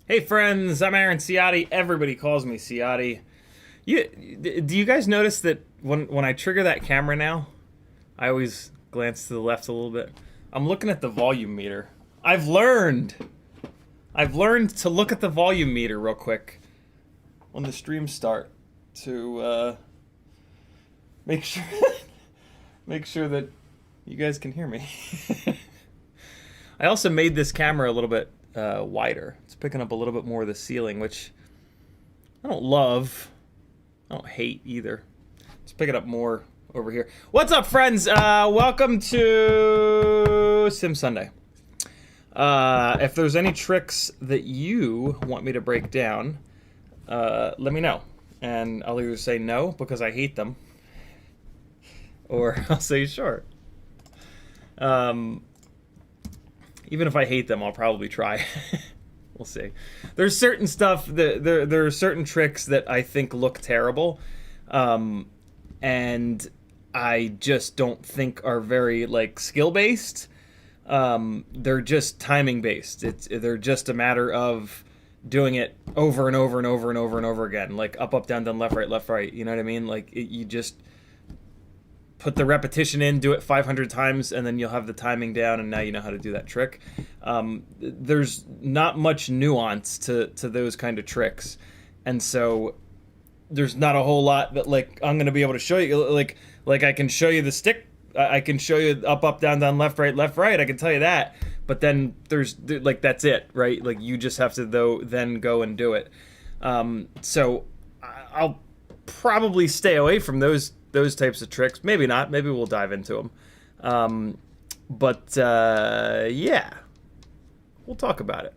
Hey friends, I'm Aaron Ciotti. Everybody calls me Ciotti. Do you guys notice that when I trigger that camera now, I always glance to the left a little bit? I'm looking at the volume meter. I've learned to look at the volume meter real quick when the streams start to make sure that you guys can hear me. I also made this camera a little bit wider. It's picking up a little bit more of the ceiling, which I don't love. I don't hate either. Let's pick it up more over here. What's up, friends? Welcome to Sim Sunday. If there's any tricks that you want me to break down, let me know. And I'll either say no because I hate them, or I'll say sure. Even if I hate them, I'll probably try. We'll see. There's certain stuff that there are certain tricks that I think look terrible, and I just don't think are very like skill based. They're just timing based. They're just a matter of doing it over and over and over and over and over again, like up, up, down, down, left, right, you know what I mean? Like you just put the repetition in, do it 500 times, and then you'll have the timing down, and now you know how to do that trick. There's not much nuance to those kind of tricks, and so there's not a whole lot that like I'm gonna be able to show you. Like I can show you the stick, I can show you up, down, left, right. I can tell you that, but then there's like that's it, right? Like you just have to then go and do it. So I'll probably stay away from those types of tricks. Maybe not. Maybe we'll dive into them. But yeah, we'll talk about it.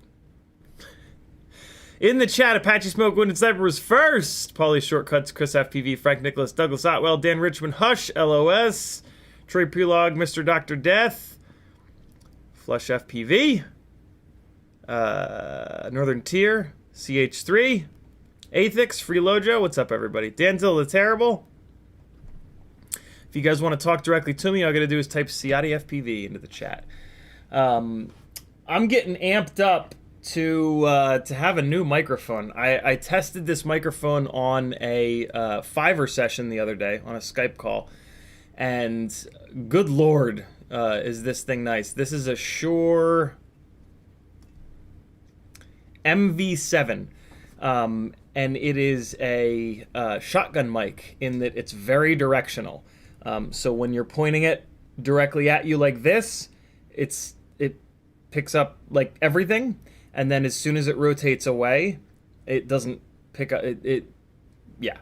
In the chat, Apache Smoke Wounded Sniper was first. Paulie Shortcuts, Chris FPV, Frank Nicholas, Douglas Otwell, Dan Richmond, Hush, LOS, Trey Prelog, Mr. Dr. Death, Flush FPV, Northern Tier, CH3, Athix, Freelojo, what's up everybody? Danzil the Terrible. If you guys want to talk directly to me, all I gotta do is type CiottiFPV into the chat. I'm getting amped up to have a new microphone. I tested this microphone on a Fiverr session the other day on a Skype call, and good lord, is this thing nice. This is a Shure MV7, and it is a shotgun mic in that it's very directional. So when you're pointing it directly at you like this, it picks up like everything, and then as soon as it rotates away, it doesn't pick up it. Yeah.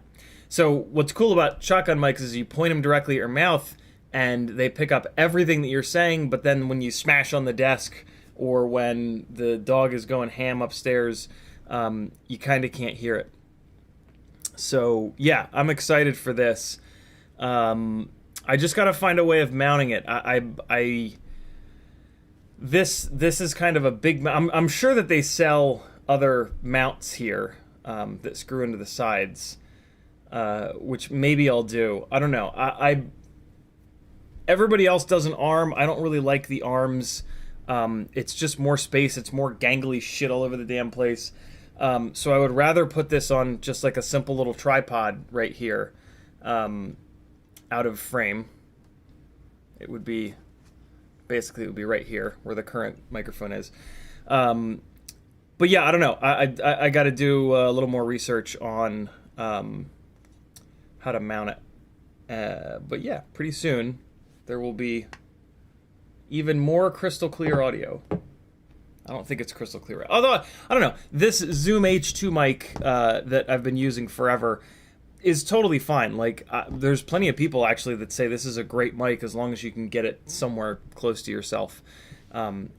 So what's cool about shotgun mics is you point them directly at your mouth, and they pick up everything that you're saying. But then when you smash on the desk, or when the dog is going ham upstairs, you kind of can't hear it. So yeah, I'm excited for this. I just got to find a way of mounting it. This is kind of a big. I'm sure that they sell other mounts here that screw into the sides, which maybe I'll do. I don't know. Everybody else does an arm. I don't really like the arms. It's just more space. It's more gangly shit all over the damn place. So I would rather put this on just like a simple little tripod right here, out of frame. It would be right here where the current microphone is. But yeah, I don't know. I got to do a little more research on how to mount it. But yeah, pretty soon there will be even more crystal clear audio. I don't think it's crystal clear. Although, I don't know. This Zoom H2 mic that I've been using forever is totally fine. Like, there's plenty of people actually that say this is a great mic as long as you can get it somewhere close to yourself. And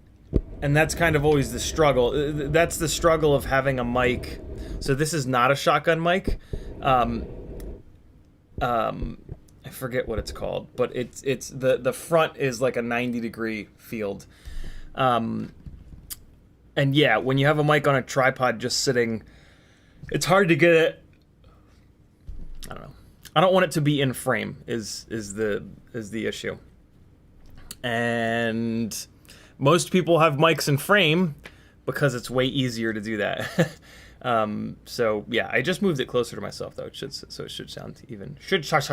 that's kind of always the struggle. That's the struggle of having a mic. So this is not a shotgun mic. I forget what it's called, but it's the front is like a 90-degree field. And yeah, when you have a mic on a tripod just sitting, it's hard to get it. I don't know. I don't want it to be in frame is the issue. And most people have mics in frame because it's way easier to do that. So yeah, I just moved it closer to myself though. It should sound even. It should sound.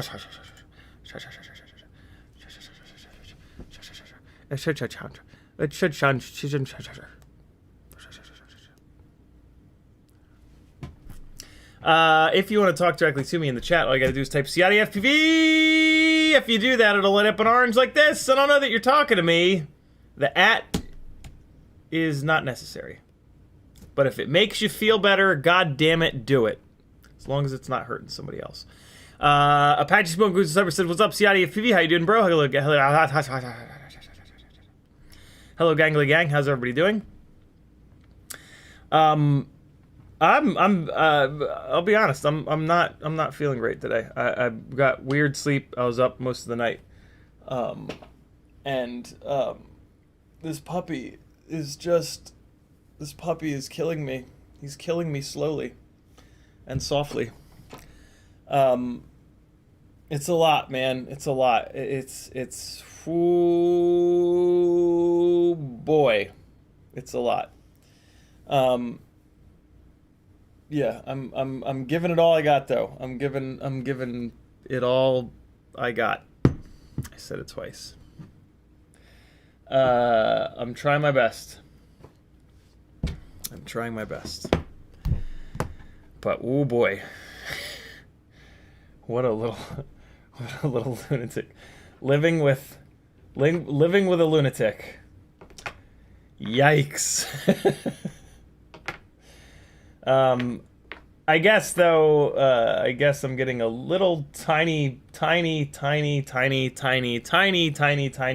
If you want to talk directly to me in the chat, all you gotta do is type CiottiFPV. If you do that, it'll light up an orange like this, and I'll know that you're talking to me. The @ is not necessary. But if it makes you feel better, god damn it, do it. As long as it's not hurting somebody else. Apache Smoke Goose said, "What's up, CiottiFPV? How you doing, bro? Hello, gangly gang. How's everybody doing?" I'll be honest. I'm not feeling great today. I've got weird sleep. I was up most of the night, and this puppy is killing me. He's killing me slowly and softly. It's a lot, man. It's a lot. It's ooh, boy, it's a lot. Yeah, I'm giving it all I got though. I'm giving it all I got. I said it twice. I'm trying my best. I'm trying my best. But oh boy, what a little lunatic. Living with a lunatic. Yikes. I guess though, I guess I'm getting a little tiny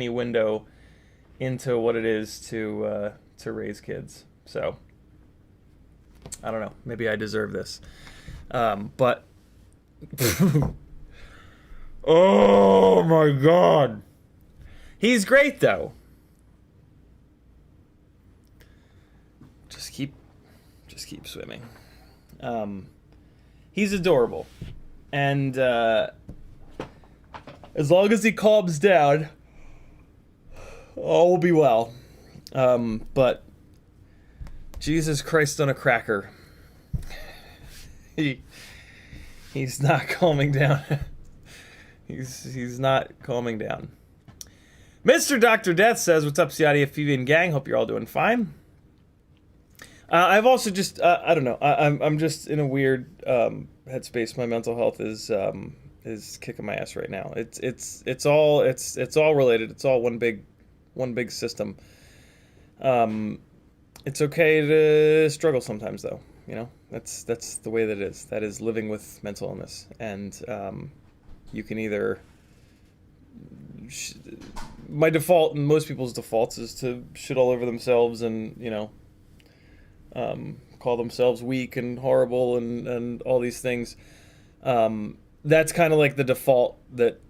window into what it is to raise kids. So I don't know. Maybe I deserve this. But oh my God, he's great though. Just keep swimming. He's adorable, and as long as he calms down, all will be well. But Jesus Christ on a cracker, he's not calming down. he's not calming down. Mr. Dr. Death says, "What's up, CiottiFPV and gang? Hope you're all doing fine." I've also just I don't know. I'm just in a weird headspace. My mental health is kicking my ass right now. It's all related. It's all one big system. It's okay to struggle sometimes, though. You know, that's the way that it is. That is living with mental illness, and you can either. My default and most people's defaults is to shit all over themselves and, you know, call themselves weak and horrible and all these things. That's kind of like the default that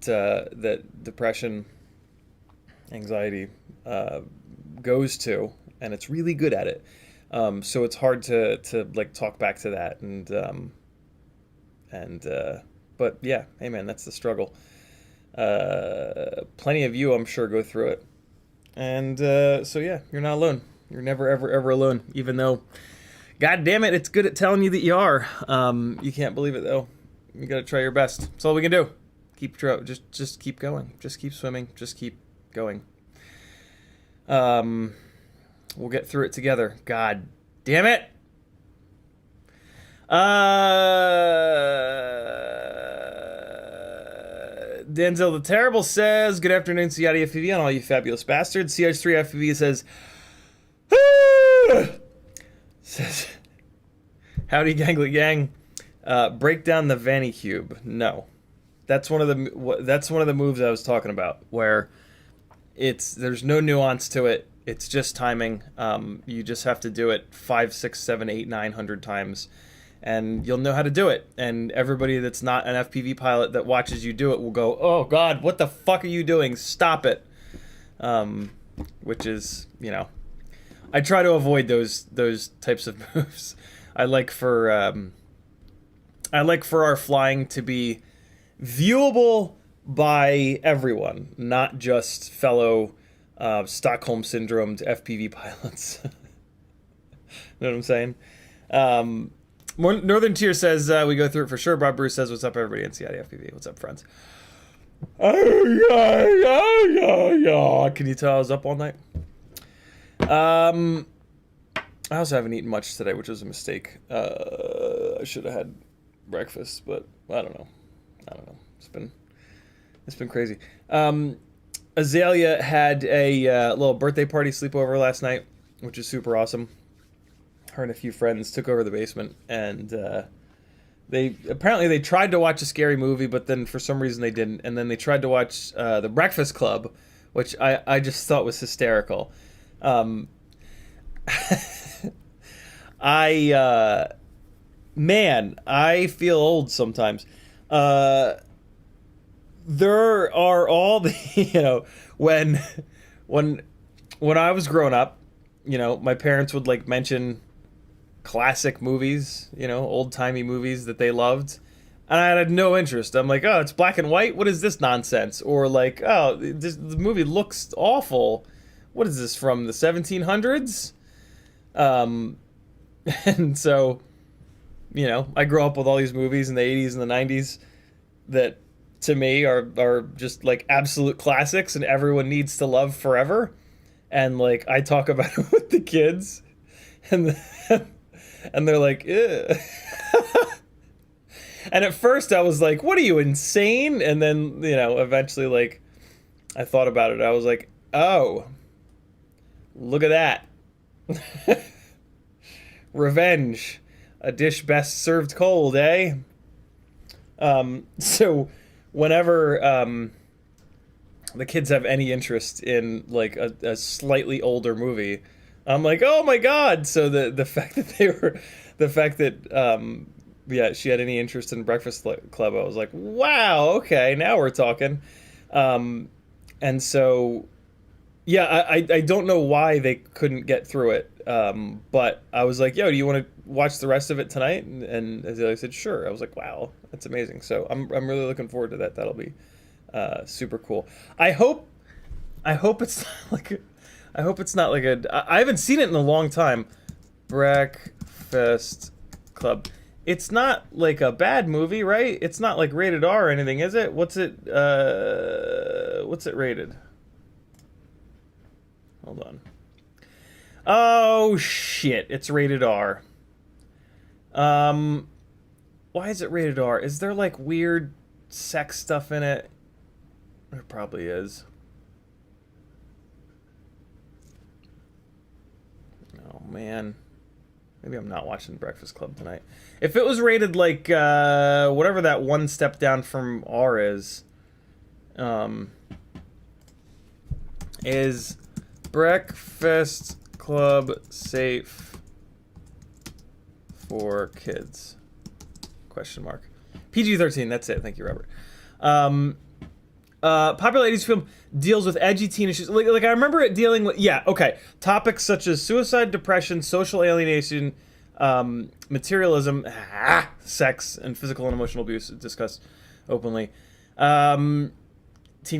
depression, anxiety goes to, and it's really good at it. So it's hard to like talk back to that but yeah, hey man, that's the struggle. Plenty of you, I'm sure, go through it, and so yeah, you're not alone. You're never ever alone, even though, God damn it, it's good at telling you that you are. You can't believe it though. You gotta try your best. That's all we can do. Just keep going. Just keep swimming. Just keep going. We'll get through it together. God damn it. Denzel the Terrible says, "Good afternoon, CiottiFPV, and all you fabulous bastards." CH3FPV says, says, "Howdy, gangly gang. Break down the Vanny Cube." No, that's one of the moves I was talking about, where there's no nuance to it. It's just timing. You just have to do it 5, 6, 7, 8, 900 times, and you'll know how to do it. And everybody that's not an FPV pilot that watches you do it will go, "Oh God, what the fuck are you doing? Stop it." Which is, you know, I try to avoid those types of moves. I like for our flying to be viewable by everyone, not just fellow Stockholm syndromed FPV pilots. Know what I'm saying? Northern Tier says, "We go through it for sure." Bob Bruce says, "What's up, everybody in CiottiFPV? What's up, friends?" Can you tell I was up all night? I also haven't eaten much today, which was a mistake. I should have had breakfast, but I don't know. It's been crazy. Azalea had a little birthday party sleepover last night, which is super awesome. Her and a few friends took over the basement, and they tried to watch a scary movie, but then for some reason they didn't. And then they tried to watch The Breakfast Club, which I just thought was hysterical. Man, I feel old sometimes. There are all the, you know, when I was growing up, you know, my parents would like mention classic movies, you know, old-timey movies that they loved, and I had no interest. I'm like, "Oh, it's black and white? What is this nonsense?" Or like, "Oh, the movie looks awful. What is this, from the 1700s?" And so, you know, I grew up with all these movies in the 80s and the 90s that to me are just like absolute classics and everyone needs to love forever. And like I talk about it with the kids, and and they're like, ew. And at first I was like, what are you, insane? And then, eventually, like, I thought about it. I was like, oh, look at that. Revenge. A dish best served cold, eh? So whenever the kids have any interest in, like, a slightly older movie, I'm like, oh my god! So the fact that yeah, she had any interest in Breakfast Club, I was like, wow, okay, now we're talking. And so, yeah, I don't know why they couldn't get through it, but I was like, yo, do you want to watch the rest of it tonight? And Azalea said, sure. I was like, wow, that's amazing. So I'm really looking forward to that. That'll be super cool. I hope it's not like I haven't seen it in a long time. Breakfast Club. It's not like a bad movie, right? It's not like rated R or anything, is it? What's it rated? Hold on. Oh shit, it's rated R. Why is it rated R? Is there like weird sex stuff in it? There probably is. Oh man. Maybe I'm not watching Breakfast Club tonight. If it was rated like whatever that one step down from R is Breakfast Club safe for kids? Question mark. PG-13. That's it. Thank you, Robert. Popular 80s film deals with edgy teen issues. Like I remember it dealing with, topics such as suicide, depression, social alienation, materialism, sex, and physical and emotional abuse discussed openly. Teen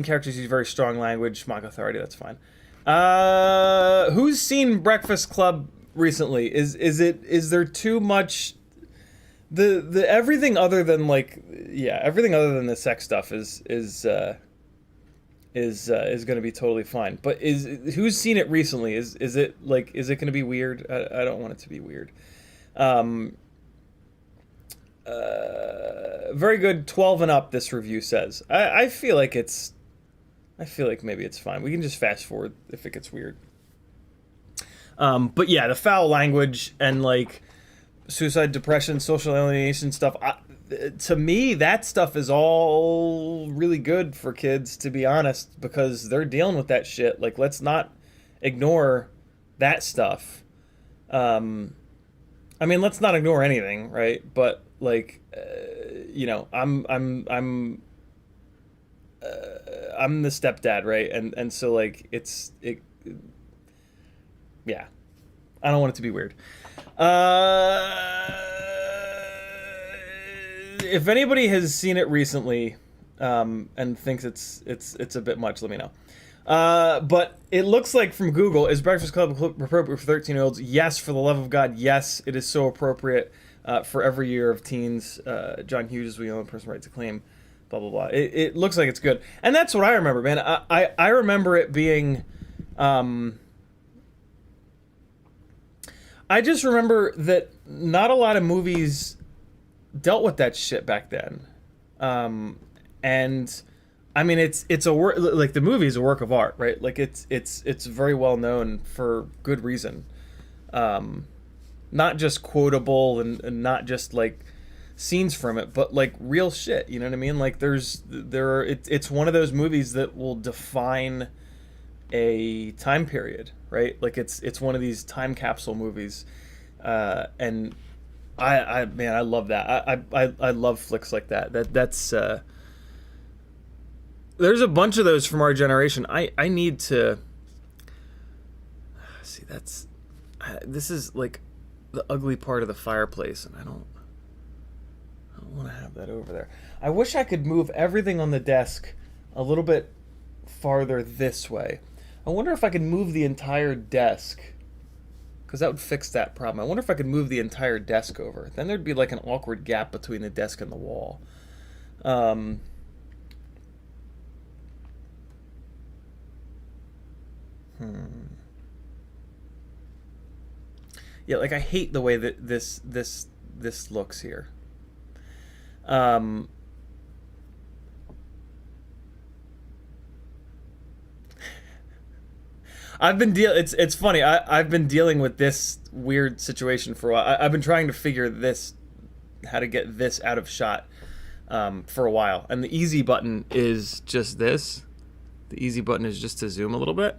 characters use very strong language, mock authority. That's fine. Who's seen Breakfast Club recently? Is there too much? The everything other than everything other than the sex stuff is going to be totally fine. But who's seen it recently? Is it going to be weird? I don't want it to be weird. Very good. 12 and up. This review says. I feel like maybe it's fine. We can just fast forward if it gets weird. But yeah, the foul language and like suicide, depression, social alienation stuff. To me, that stuff is all really good for kids, to be honest, because they're dealing with that shit. Like, let's not ignore that stuff. I mean, let's not ignore anything, right? But like, I'm the stepdad, right? And so like, yeah, I don't want it to be weird. If anybody has seen it recently, and thinks it's a bit much, let me know. But it looks like from Google, is Breakfast Club appropriate for 13-year-olds? Yes, for the love of God, yes, it is so appropriate for every year of teens. John Hughes is the only person right to claim, blah, blah, blah. It looks like it's good. And that's what I remember, man. I remember it being... I just remember that not a lot of movies dealt with that shit back then. And I mean, it's a work, like the movie is a work of art, right? Like it's very well known for good reason. Not just quotable and not just like scenes from it, but like real shit. You know what I mean? Like it's one of those movies that will define a time period, right? Like it's one of these time capsule movies, and I love that. I love flicks like that. That's there's a bunch of those from our generation. I need to see. This is like the ugly part of the fireplace, and I don't want to have that over there. I wish I could move everything on the desk a little bit farther this way. I wonder if I could move the entire desk, because that would fix that problem. I wonder if I could move the entire desk over. Then there'd be like an awkward gap between the desk and the wall. Yeah, like I hate the way that this looks here. I've been it's funny. I've been dealing with this weird situation for a while. I've been trying to figure this, how to get this out of shot, for a while. And the easy button is just this. The easy button is just to zoom a little bit.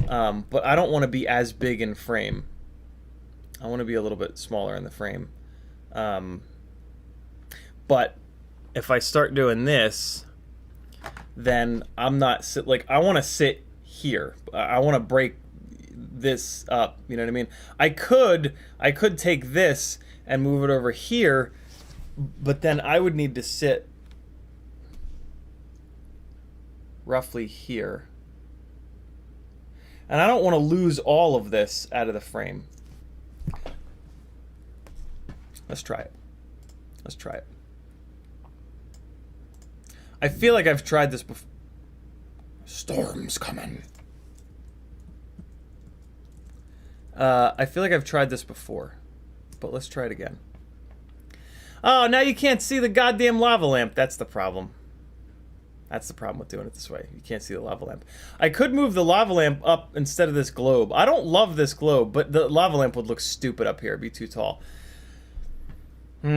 But I don't want to be as big in frame. I want to be a little bit smaller in the frame. But if I start doing this, then I'm not like, I want to sit here. I want to break this up, you know what I mean? I could take this and move it over here, but then I would need to sit roughly here. And I don't want to lose all of this out of the frame. Let's try it. Let's try it. I feel like I've tried this before. Storm's coming. I feel like I've tried this before, but let's try it again. Oh, now you can't see the goddamn lava lamp. That's the problem. That's the problem with doing it this way. You can't see the lava lamp. I could move the lava lamp up instead of this globe. I don't love this globe, but the lava lamp would look stupid up here. It'd be too tall. Put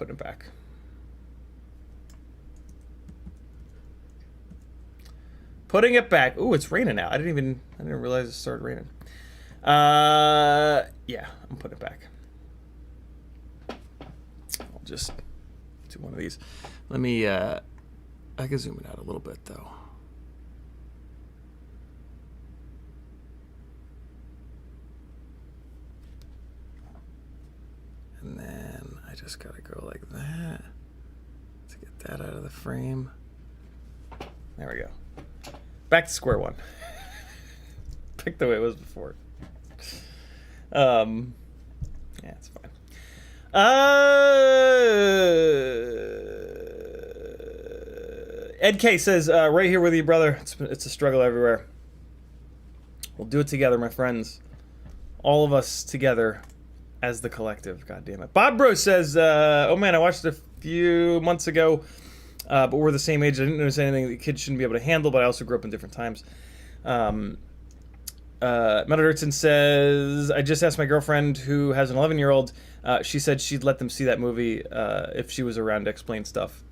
it back. Putting it back. Ooh, it's raining now. I didn't realize it started raining. Yeah, I'm putting it back. I'll just do one of these. Let me, I can zoom it out a little bit though. And then I just gotta go like that to get that out of the frame. There we go. Back to square one. Back the way it was before. Yeah, it's fine. Ed K says, right here with you, brother. It's a struggle everywhere. We'll do it together, my friends. All of us together as the collective. God damn it. Bob Bro says, oh man, I watched it a few months ago. But we're the same age. I didn't notice anything that kids shouldn't be able to handle, but I also grew up in different times. Metadirtson says, I just asked my girlfriend who has an 11-year-old. She said she'd let them see that movie if she was around to explain stuff.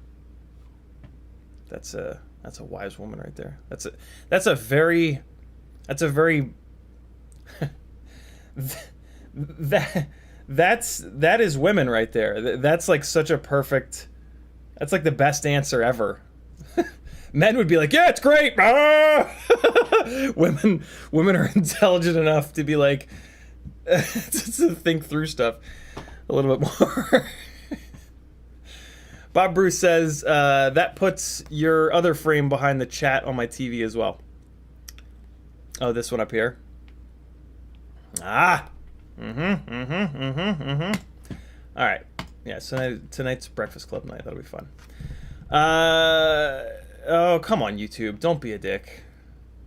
That's a wise woman right there. That's a very that is women right there. That's like such a perfect. That's like the best answer ever. Men would be like, yeah, it's great. Ah! Women are intelligent enough to be like, to think through stuff a little bit more. Bob Bruce says, that puts your other frame behind the chat on my TV as well. Oh, this one up here. Ah. All right. Yeah, so tonight's Breakfast Club night. That'll be fun. Oh, come on, YouTube. Don't be a dick.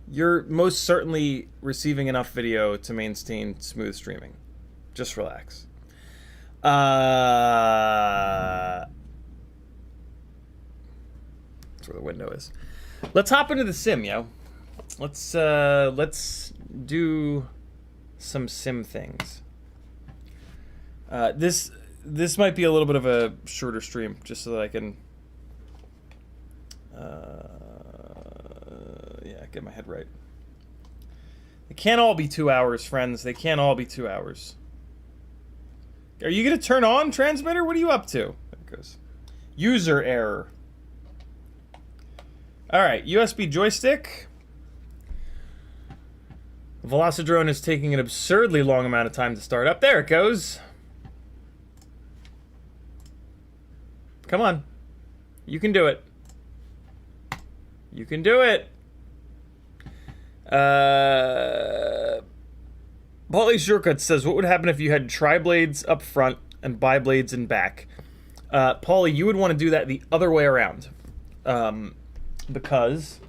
You're most certainly receiving enough video to maintain smooth streaming. Just relax. That's where the window is. Let's hop into the sim, yo. Let's do some sim things. This might be a little bit of a shorter stream, just so that I can, yeah, get my head right. It can't all be 2 hours, friends. They can't all be 2 hours. Are you going to turn on transmitter? What are you up to? There it goes. User error. All right, USB joystick. Velocidrone is taking an absurdly long amount of time to start up. There it goes. Come on. You can do it. You can do it. Paulie Shortcut says, what would happen if you had tri-blades up front and bi-blades in back? Paulie, you would want to do that the other way around. Because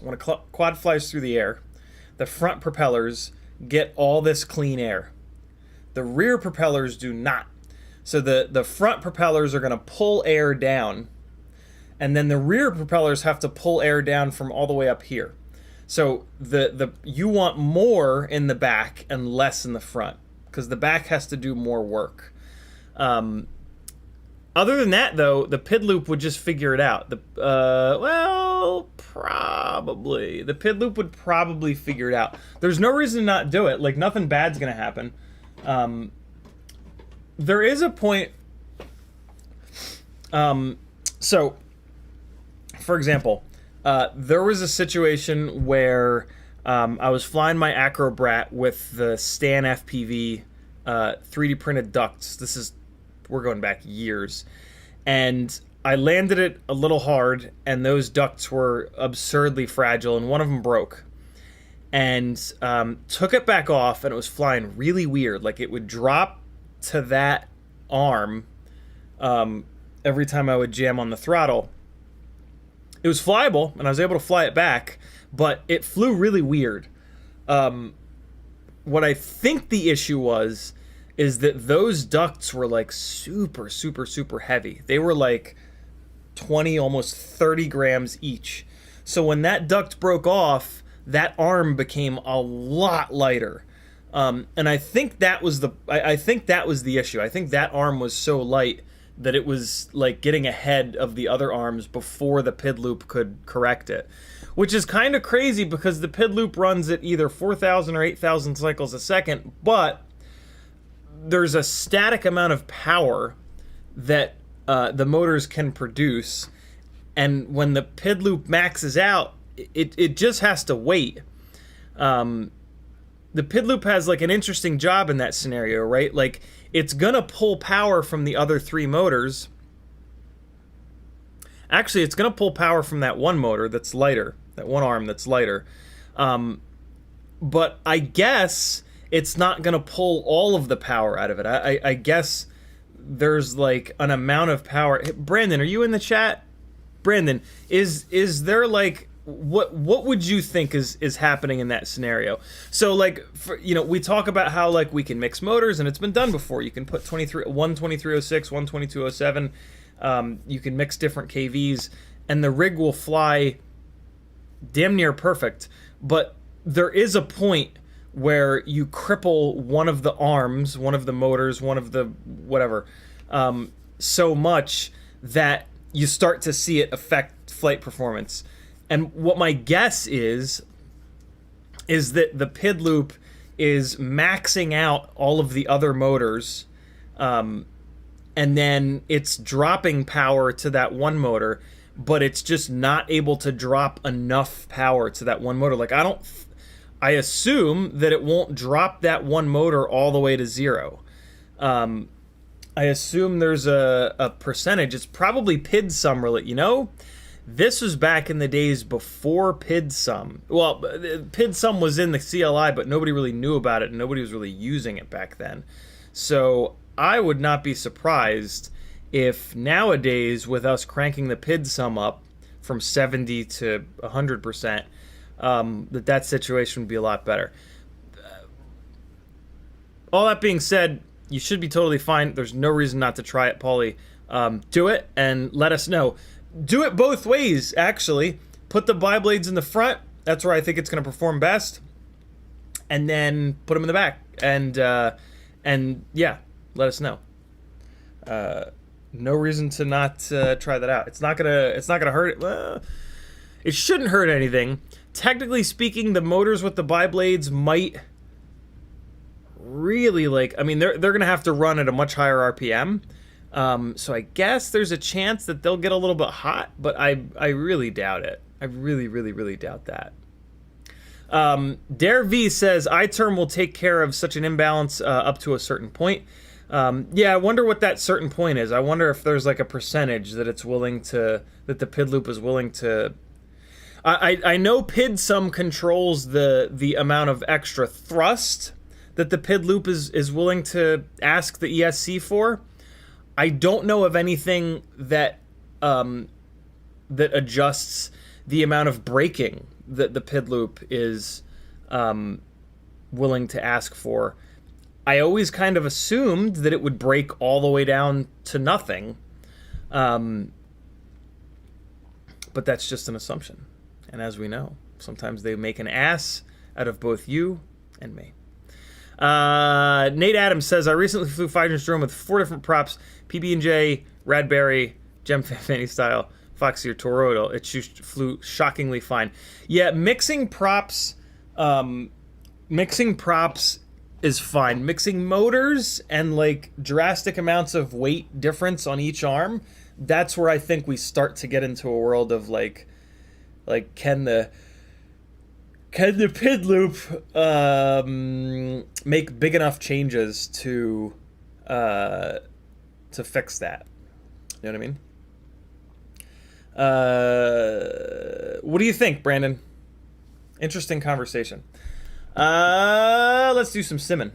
when a quad flies through the air, the front propellers get all this clean air. The rear propellers do not. So the front propellers are going to pull air down, and then the rear propellers have to pull air down from all the way up here. So you want more in the back and less in the front, because the back has to do more work. Other than that, though, the PID loop would just figure it out. Probably. The PID loop would probably figure it out. There's no reason to not do it. Like, nothing bad's going to happen. There is a point... So, for example, there was a situation where I was flying my Acrobrat with the Stan FPV 3D printed ducts. We're going back years. And I landed it a little hard, and those ducts were absurdly fragile, and one of them broke. And took it back off, and it was flying really weird. Like, it would drop to that arm every time I would jam on the throttle. It was flyable, and I was able to fly it back, but it flew really weird. What I think the issue is that those ducts were like super, super, super heavy. They were like 20, almost 30 grams each. So when that duct broke off, that arm became a lot lighter. And I think that was the issue. I think that arm was so light that it was like getting ahead of the other arms before the PID loop could correct it. Which is kind of crazy, because the PID loop runs at either 4,000 or 8,000 cycles a second, but there's a static amount of power that the motors can produce, and when the PID loop maxes out, it just has to wait. The PID loop has like an interesting job in that scenario, right? Like, it's gonna pull power from the other three motors. Actually, it's gonna pull power from that one motor that's lighter, that one arm that's lighter. But I guess it's not going to pull all of the power out of it. I guess there's like an amount of power. Hey, Brandon, are you in the chat? Brandon, is there like, what would you think is happening in that scenario? So like, we talk about how like we can mix motors, and it's been done before. You can put 12306, 12207. You can mix different KVs, and the rig will fly damn near perfect. But there is a point where you cripple one of the arms, one of the motors, one of the whatever, so much that you start to see it affect flight performance. And what my guess is that the PID loop is maxing out all of the other motors, and then it's dropping power to that one motor, but it's just not able to drop enough power to that one motor. Like, I assume that it won't drop that one motor all the way to zero. I assume there's a percentage. It's probably PID sum related. This was back in the days before PID sum. Well, PID sum was in the CLI, but nobody really knew about it, and nobody was really using it back then. So I would not be surprised if nowadays, with us cranking the PID sum up from 70 to 100%, that situation would be a lot better. All that being said, you should be totally fine. There's no reason not to try it, Paulie. Do it and let us know. Do it both ways, actually. Put the bi-blades in the front. That's where I think it's going to perform best. And then put them in the back. And yeah, let us know. No reason to not try that out. It's not gonna hurt it. Well, it shouldn't hurt anything. Technically speaking, the motors with the bi-blades might really they're gonna have to run at a much higher RPM. So I guess there's a chance that they'll get a little bit hot, but I really doubt it. I really, really, really doubt that. Dare V says iTerm will take care of such an imbalance up to a certain point. Yeah, I wonder what that certain point is. I wonder if there's like a percentage that that the PID loop is willing to. I know PID sum controls the amount of extra thrust that the PID loop is willing to ask the ESC for. I don't know of anything that adjusts the amount of braking that the PID loop is willing to ask for. I always kind of assumed that it would break all the way down to nothing. But that's just an assumption. And as we know, sometimes they make an ass out of both you and me. Nate Adams says, I recently flew Velocidrone with 4 different props, PB&J, Radberry, Gem Fanny style, Foxy or Toroidal. It flew shockingly fine. Yeah, mixing props is fine. Mixing motors and like drastic amounts of weight difference on each arm, that's where I think we start to get into a world of like can the PID loop make big enough changes to fix that? You know what I mean? What do you think, Brandon? Interesting conversation. Let's do some simming.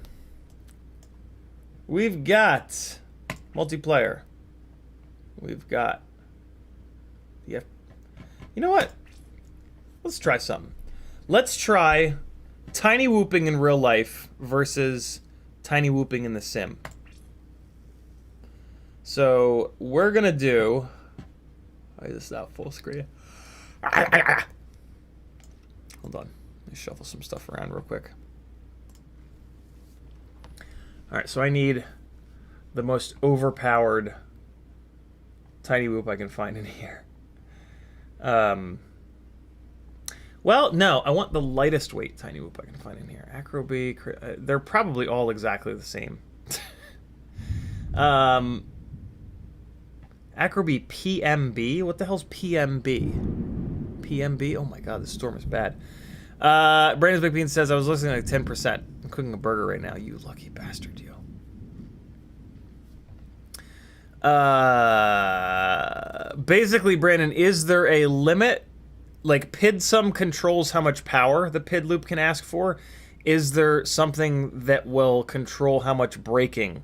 We've got multiplayer. We've got you know what? Let's try something. Let's try tiny whooping in real life versus tiny whooping in the sim. So we're gonna do. Why is this not full screen? Hold on. Let me shuffle some stuff around real quick. All right, so I need the most overpowered tiny whoop I can find in here. Well, no, I want the lightest weight tiny whoop I can find in here. Acro B, they're probably all exactly the same. Acro B PMB? What the hell's PMB? PMB? Oh my god, this storm is bad. Brandon's Big Bean says, I was listening like 10%. I'm cooking a burger right now, you lucky bastard, you. Basically, Brandon, is there a limit? Like, PID sum controls how much power the PID loop can ask for. Is there something that will control how much braking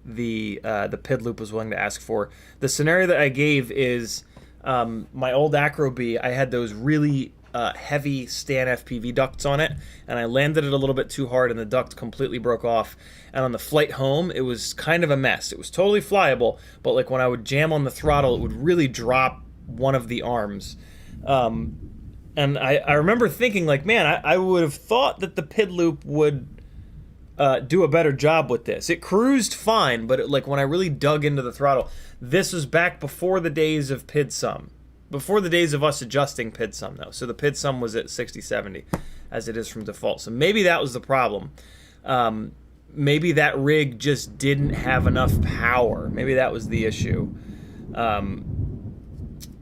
the PID loop is willing to ask for? The scenario that I gave is my old Acro B. I had those really heavy Stan FPV ducts on it, and I landed it a little bit too hard, and the duct completely broke off. And on the flight home, it was kind of a mess. It was totally flyable, but like when I would jam on the throttle, it would really drop one of the arms. And I remember thinking, like, man, I would have thought that the PID loop would do a better job with this. It cruised fine, but like when I really dug into the throttle, this was back before the days of PID sum. Before the days of us adjusting PID sum, though. So the PID sum was at 60-70, as it is from default. So maybe that was the problem. Maybe that rig just didn't have enough power. Maybe that was the issue.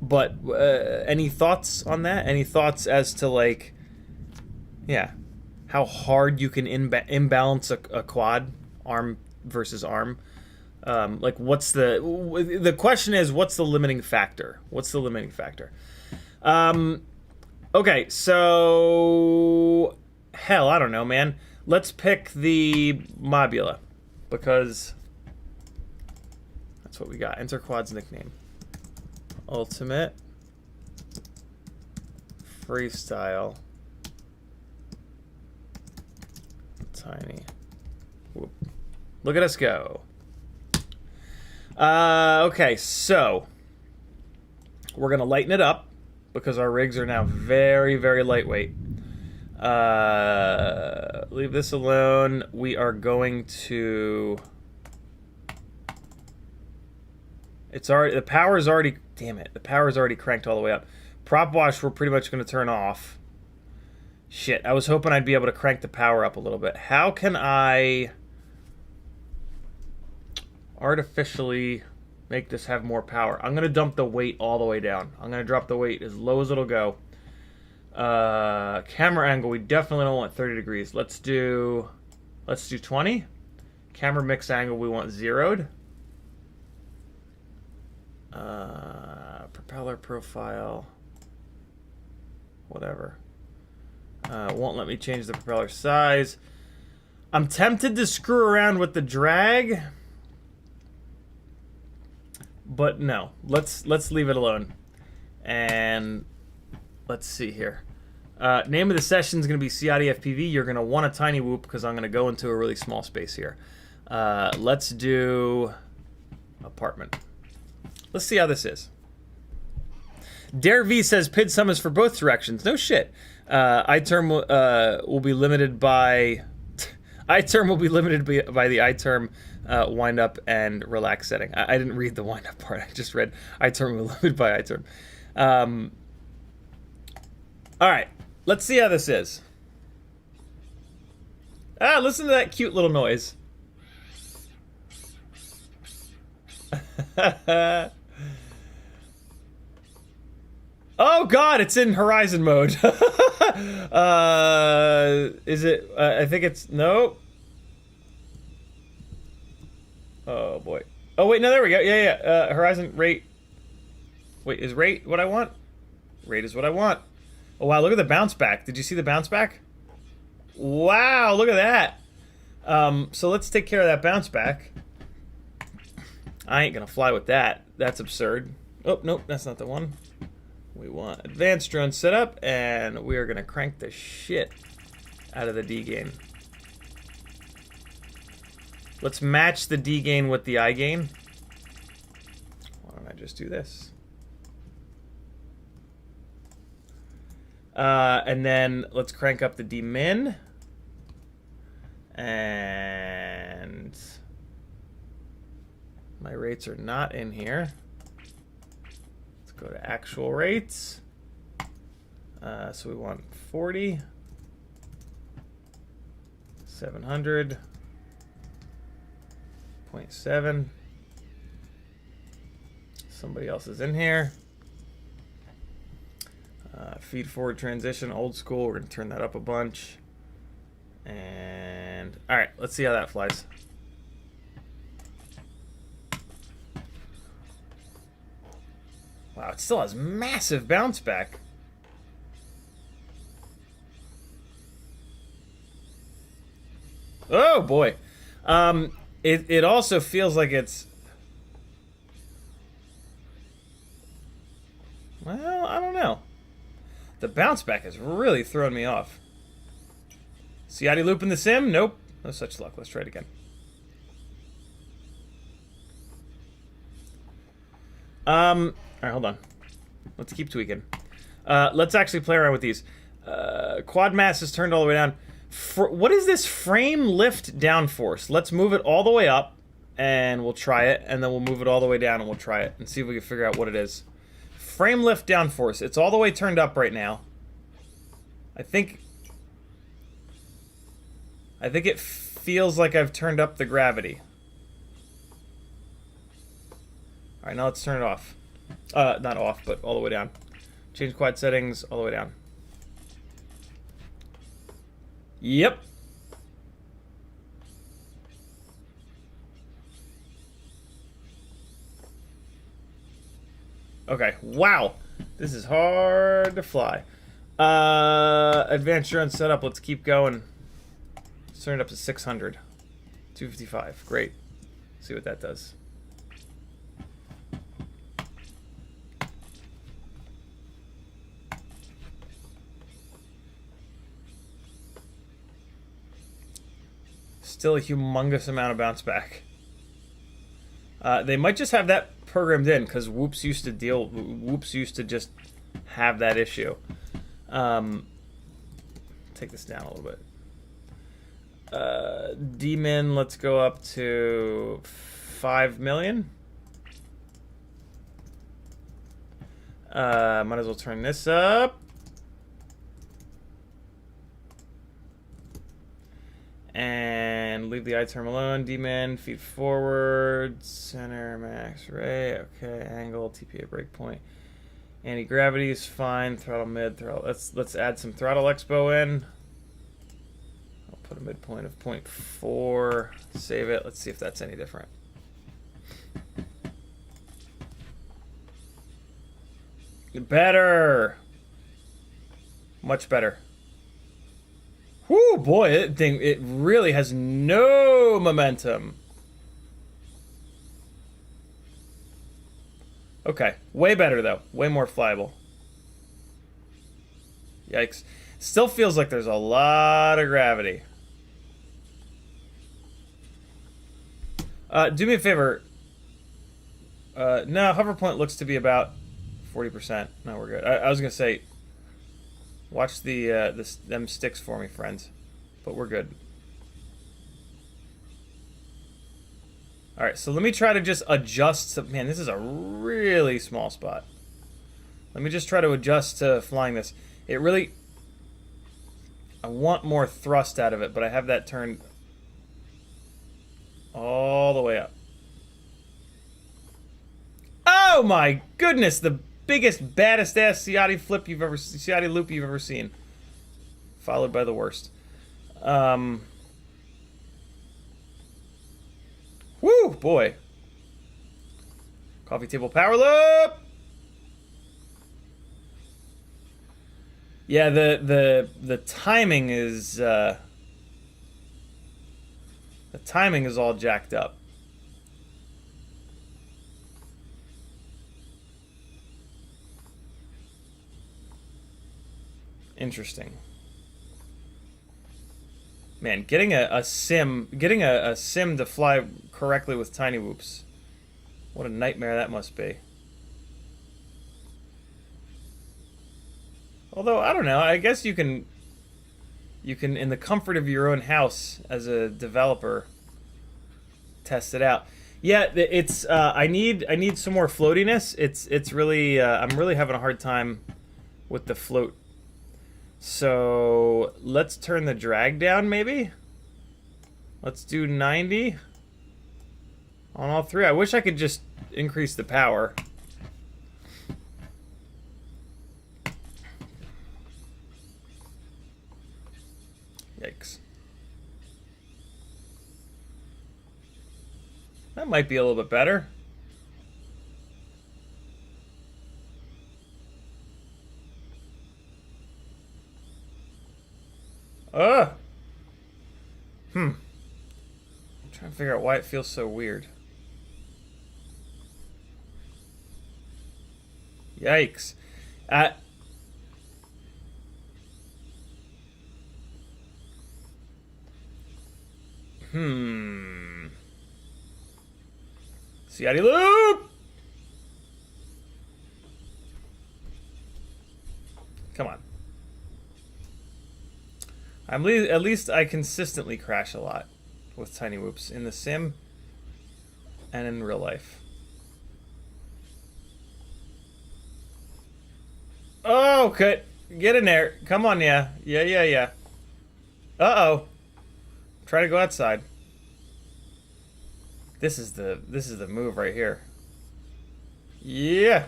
But any thoughts on that? Any thoughts as to, like, yeah, how hard you can imbalance a quad, arm versus arm? Like, what's the question is, what's the limiting factor? What's the limiting factor? Okay, so, hell, I don't know, man. Let's pick the Mobula, because that's what we got. Enter quad's nickname. Ultimate. Freestyle. Tiny. Whoop. Look at us go. Okay, so we're gonna lighten it up because our rigs are now very, very lightweight. Leave this alone. We are going to. It's already, the power's already, damn it, the power's already cranked all the way up. Prop wash we're pretty much gonna turn off. Shit, I was hoping I'd be able to crank the power up a little bit. How can I artificially make this have more power? I'm gonna dump the weight all the way down. I'm gonna drop the weight as low as it'll go. Camera angle, we definitely don't want 30 degrees. Let's do 20. Camera mix angle, we want zeroed. Propeller profile, whatever. Won't let me change the propeller size. I'm tempted to screw around with the drag, but no. Let's leave it alone. And let's see here. Name of the session is going to be CiottiFPV. You're going to want a tiny whoop because I'm going to go into a really small space here. Let's do apartment. Let's see how this is. Dare V says PID sum is for both directions. No shit. iTerm will be limited by iTerm will be limited by the iTerm wind up and relax setting. I didn't read the wind up part. I just read iTerm will be limited by iTerm. All right, let's see how this is. Listen to that cute little noise. Oh God, it's in horizon mode. Is it? I think it's nope. Oh boy. Oh wait, no, there we go. Yeah. Horizon rate. Wait, is rate what I want? Rate is what I want. Oh wow, look at the bounce back. Did you see the bounce back? Wow, look at that. So let's take care of that bounce back. I ain't gonna fly with that. That's absurd. Oh nope, that's not the one. We want advanced drone setup, and we are gonna crank the shit out of the D gain. Let's match the D gain with the I gain. Why don't I just do this? And then let's crank up the D min. And my rates are not in here. Go to actual rates. So we want 40, 700, 0.7. Somebody else is in here. Feed forward transition, old school. We're going to turn that up a bunch. And all right, let's see how that flies. Wow, it still has massive bounce back. Oh boy. It also feels like it's, well, I don't know. The bounce back has really thrown me off. Ciotti loop in the sim? Nope. No such luck. Let's try it again. All right, hold on. Let's keep tweaking. Let's actually play around with these. Quad mass is turned all the way down. What is this frame lift down force? Let's move it all the way up, and we'll try it, and then we'll move it all the way down, and we'll try it, and see if we can figure out what it is. Frame lift down force. It's all the way turned up right now. I think it feels like I've turned up the gravity. All right, now let's turn it off. Not off, but all the way down. Change quad settings all the way down. Yep. Okay, wow. This is hard to fly. Advanced drone setup, let's keep going. Let's turn it up to 600. 255, great. See what that does. Still a humongous amount of bounce back. They might just have that programmed in because Whoops used to just have that issue. Take this down a little bit. D-min, let's go up to 5 million. Might as well turn this up. And leave the I-term alone. D-min, feed forward, center, max ray. Okay, angle, TPA breakpoint. Anti-gravity is fine. Throttle mid, throttle. Let's add some throttle expo in. I'll put a midpoint of 0.4. Save it. Let's see if that's any different. Better. Much better. Whoo, boy, it really has no momentum. Okay, way better though. Way more flyable. Yikes. Still feels like there's a lot of gravity. Do me a favor. No, hover point looks to be about 40%. No, we're good. I was gonna say, watch them sticks for me, friends. But we're good. All right, so let me try to just adjust. Man, this is a really small spot. Let me just try to adjust to flying this. It really... I want more thrust out of it, but I have that turned all the way up. Oh my goodness! The biggest, baddest ass Ciotti loop you've ever seen. Followed by the worst. Woo, boy. Coffee table power loop. Yeah, the timing is all jacked up. Interesting. Man, getting a sim to fly correctly with tiny whoops. What a nightmare that must be. Although, I don't know, I guess you can in the comfort of your own house as a developer test it out. Yeah, it's I need some more floatiness. It's really I'm really having a hard time with the float. So let's turn the drag down, maybe. Let's do 90 on all three. I wish I could just increase the power. Yikes. That might be a little bit better. I'm trying to figure out why it feels so weird. Yikes. Ciotti loop! Come on. At least I consistently crash a lot with tiny whoops in the sim and in real life. Oh, okay. Get in there. Come on, yeah. Yeah. Uh-oh. Try to go outside. This is the move right here. Yeah.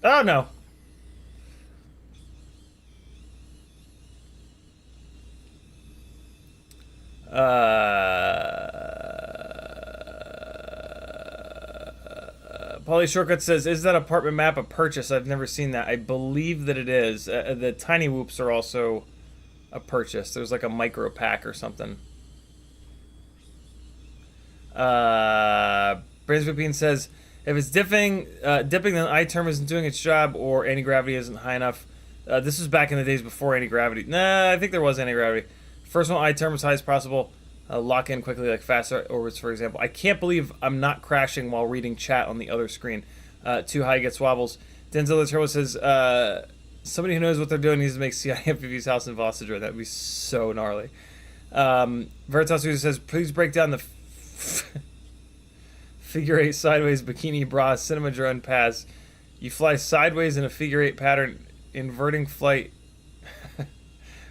Oh no. Polly Shortcut says, is that apartment map a purchase? I've never seen that. I believe that it is. The tiny whoops are also a purchase. There's like a micro pack or something. Brains says, if it's dipping, then I-term isn't doing its job or anti-gravity isn't high enough. This was back in the days before anti-gravity. Nah, I think there was anti-gravity. First one, I-term as high as possible. Lock in quickly, like fast orbits, for example. I can't believe I'm not crashing while reading chat on the other screen. Too high gets wobbles. Denzel the Turbo says, somebody who knows what they're doing needs to make CiottiFPV's house in Velocidrone. That would be so gnarly. Veritas says, please break down the figure 8 sideways bikini bra cinema drone pass. You fly sideways in a figure 8 pattern, inverting flight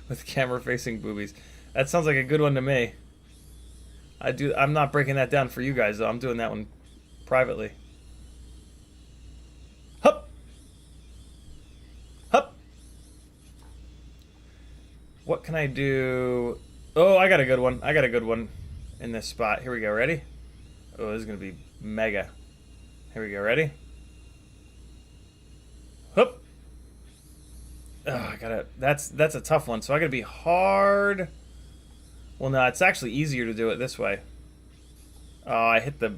with camera facing boobies. That sounds like a good one to me. I'm not breaking that down for you guys though. I'm doing that one privately. Hup. Hup. What can I do? Oh, I got a good one. I got a good one in this spot. Here we go. Ready? Oh, this is gonna be mega. Here we go. Ready? Hup. Oh, I gotta. That's a tough one. So I gotta be hard. Well, no, it's actually easier to do it this way. Oh, I hit the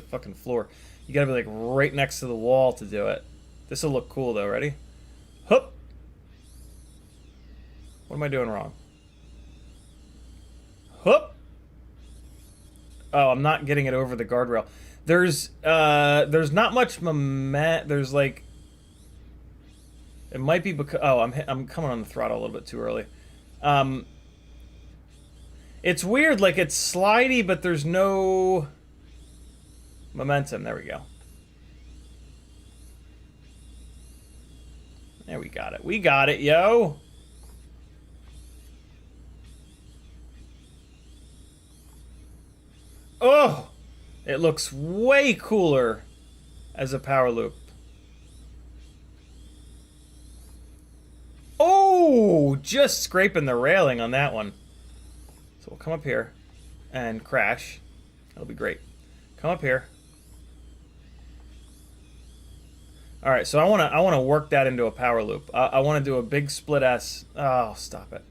fucking floor. You gotta be like right next to the wall to do it. This will look cool though. Ready? Hup. What am I doing wrong? Whoop! Oh, I'm not getting it over the guardrail. There's not much moment. There's like, it might be because, oh, I'm coming on the throttle a little bit too early. It's weird, like it's slidey, but there's no momentum. There we go. There, we got it. We got it, yo. Oh, it looks way cooler as a power loop. Oh, just scraping the railing on that one. So we'll come up here and crash. That'll be great. Come up here. All right, so I want to work that into a power loop. I want to do a big split S. Oh, stop it.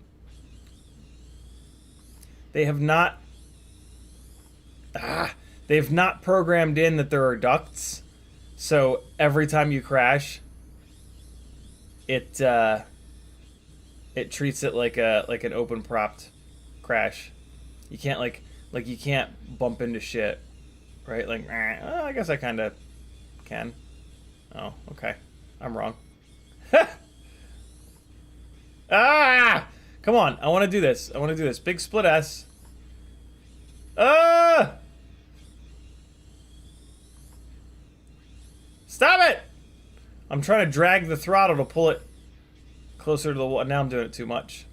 They have not they've not programmed in that there are ducts. So every time you crash, it treats it like an open propped crash. You can't like you can't bump into shit, right? Like, I guess I kind of can. Oh, okay. I'm wrong. Ah! Come on. I want to do this. I want to do this. Big split S. Ah! Stop it! I'm trying to drag the throttle to pull it closer to the wall. Now I'm doing it too much.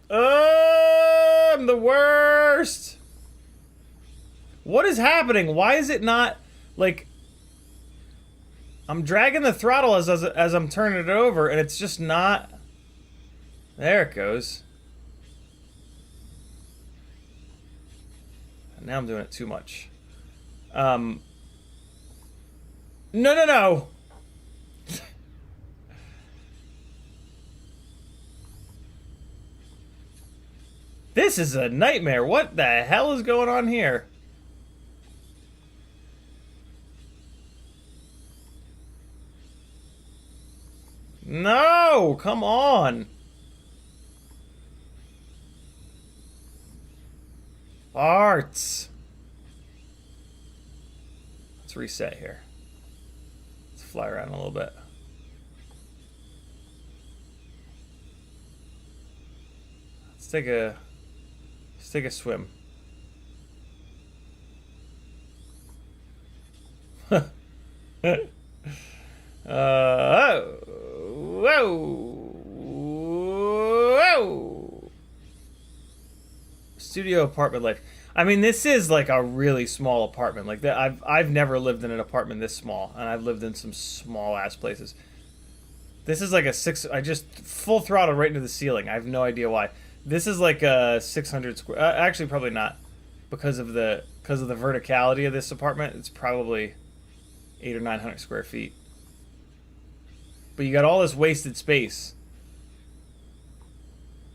I'm the worst! What is happening? Why is it not, like... I'm dragging the throttle as I'm turning it over, and it's just not... There it goes. Now I'm doing it too much. No, no, no! This is a nightmare. What the hell is going on here? No! Come on! Arts! Let's reset here. Let's fly around a little bit. Let's take a swim. Whoa! Studio apartment life. I mean, this is like a really small apartment. Like that, I've never lived in an apartment this small, and I've lived in some small ass places. This is like a I just full throttle right into the ceiling. I have no idea why. This is like a 600 square. Actually, probably not, because of the verticality of this apartment. It's probably 800 or 900 square feet. But you got all this wasted space.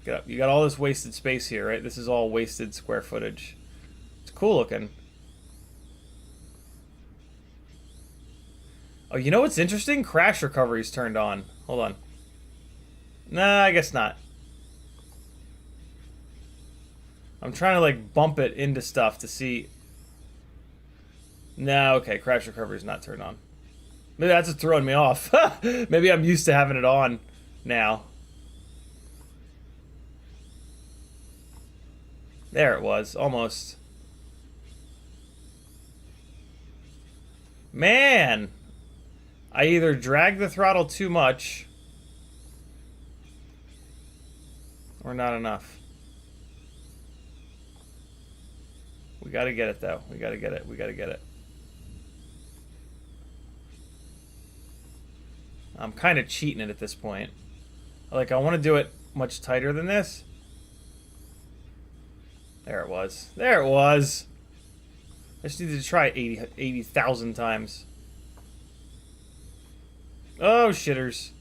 Get up. You got all this wasted space here, right? This is all wasted square footage. It's cool looking. Oh, you know what's interesting? Crash recovery's turned on. Hold on. Nah, I guess not. I'm trying to like bump it into stuff to see. No, okay, crash recovery's not turned on. Maybe that's what's throwing me off. Maybe I'm used to having it on now. There it was, almost. Man! I either drag the throttle too much or not enough. We gotta get it though. We gotta get it. We gotta get it. I'm kind of cheating it at this point. Like, I want to do it much tighter than this. There it was. There it was. I just needed to try it 80,000 times. Oh, shitters.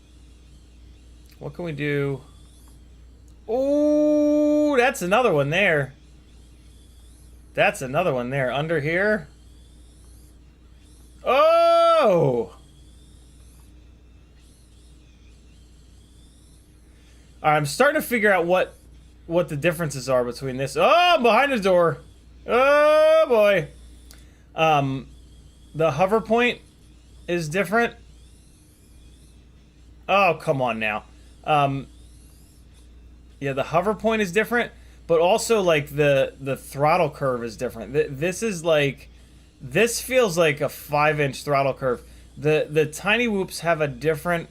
What can we do? Ooh, that's another one there. That's another one there. Under here. Oh! Alright, I'm starting to figure out what the differences are between this. Oh, I'm behind the door. Oh boy. The hover point is different. Oh, come on now. Yeah, the hover point is different, but also like the throttle curve is different. This is like, this feels like a 5-inch throttle curve. The tiny whoops have a different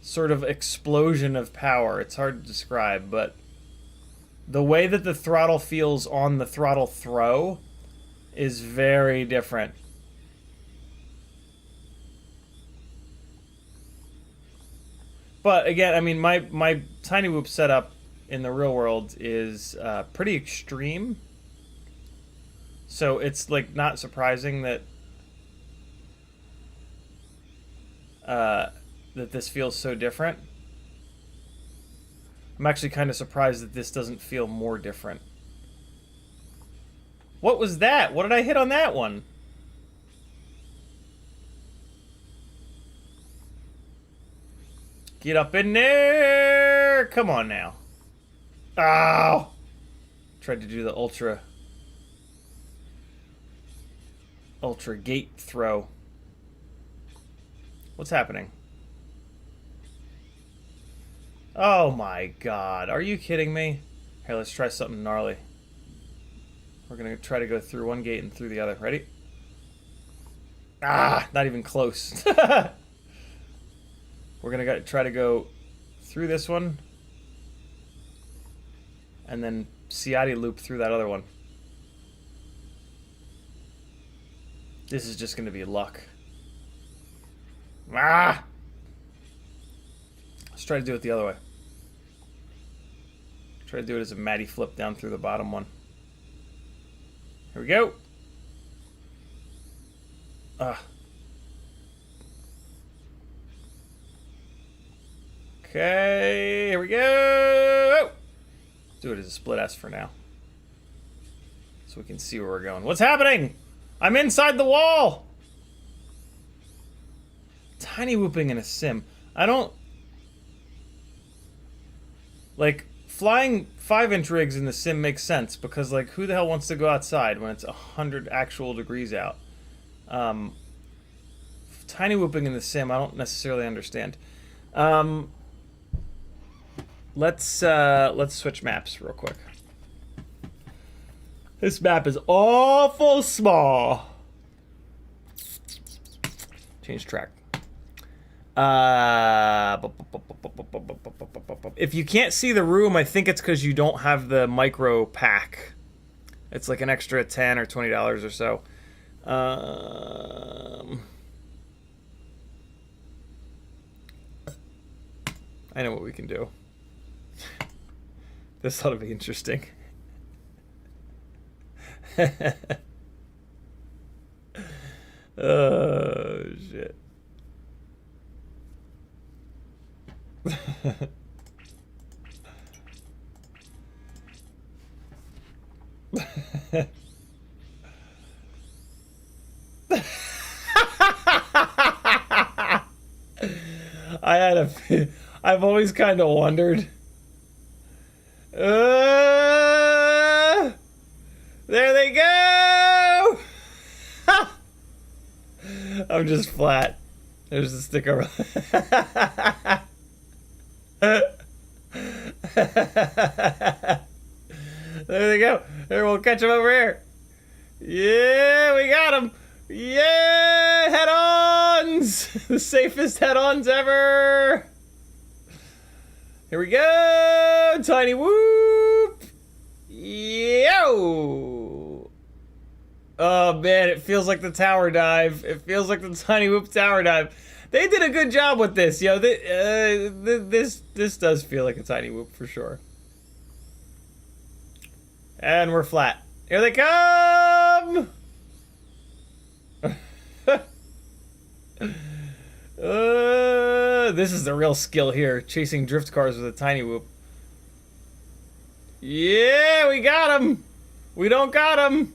sort of explosion of power. It's hard to describe, but the way that the throttle feels on the throttle throw is very different. But again, I mean, my tiny whoop setup in the real world is pretty extreme. So it's like not surprising that that this feels so different. I'm actually kind of surprised that this doesn't feel more different. What was that? What did I hit on that one? Get up in there! Come on now. Ow! Tried to do the ultra gate throw. What's happening? Oh my god. Are you kidding me? Here, let's try something gnarly. We're gonna try to go through one gate and through the other. Ready? Ah! Not even close. We're gonna try to go through this one. And then Ciotti loop through that other one. This is just gonna be luck. Ah! Let's try to do it the other way. Try to do it as a Matty flip down through the bottom one. Here we go. Okay, here we go. Do it as a split S for now, so we can see where we're going. What's happening? I'm inside the wall. Tiny whooping in a sim. I don't like flying 5-inch rigs in the sim makes sense because like who the hell wants to go outside when it's 100 actual degrees out? Tiny whooping in the sim, I don't necessarily understand. Let's switch maps real quick. This map is awful small. Change track. If you can't see the room, I think it's because you don't have the micro pack. It's like an extra $10 or $20 or so. I know what we can do. This ought to be interesting. Oh, shit. I've always kind of wondered. There they go! I'm just flat. There's the stick over. There they go. Here, we'll catch them over here. Yeah, we got them. Yeah, head-ons. The safest head-ons ever. Here we go. Tiny whoop. Yo. Oh, man, it feels like the tower dive. It feels like the tiny whoop tower dive. They did a good job with this, yo. This does feel like a tiny whoop for sure. And we're flat. Here they come! This is the real skill here, chasing drift cars with a tiny whoop. Yeah, we got him! We don't got him!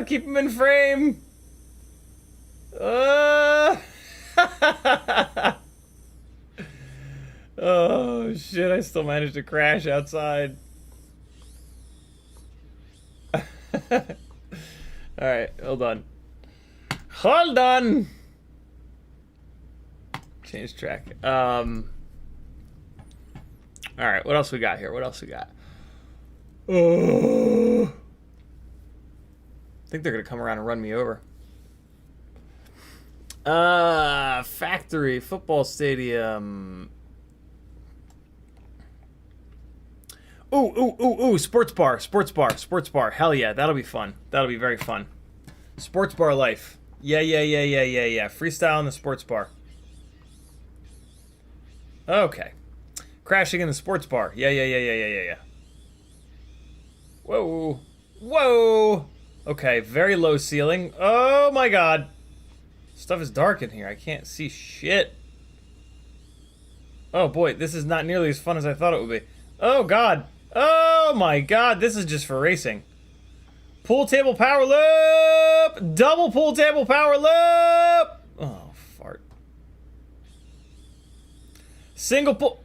Keep him in frame! I still managed to crash outside. Alright, hold on. Hold on! Change track. Alright, what else we got here? What else we got? Oh. I think they're gonna come around and run me over. Factory, football stadium. Ooh, sports bar. Hell yeah, that'll be fun. That'll be very fun. Sports bar life. Yeah. Freestyle in the sports bar. Okay. Crashing in the sports bar. Yeah. Whoa. Okay, very low ceiling. Oh my god. Stuff is dark in here. I can't see shit. Oh boy, this is not nearly as fun as I thought it would be. Oh god. Oh my god, this is just for racing. Pool table power loop! Double pool table power loop! Oh, fart. Single pool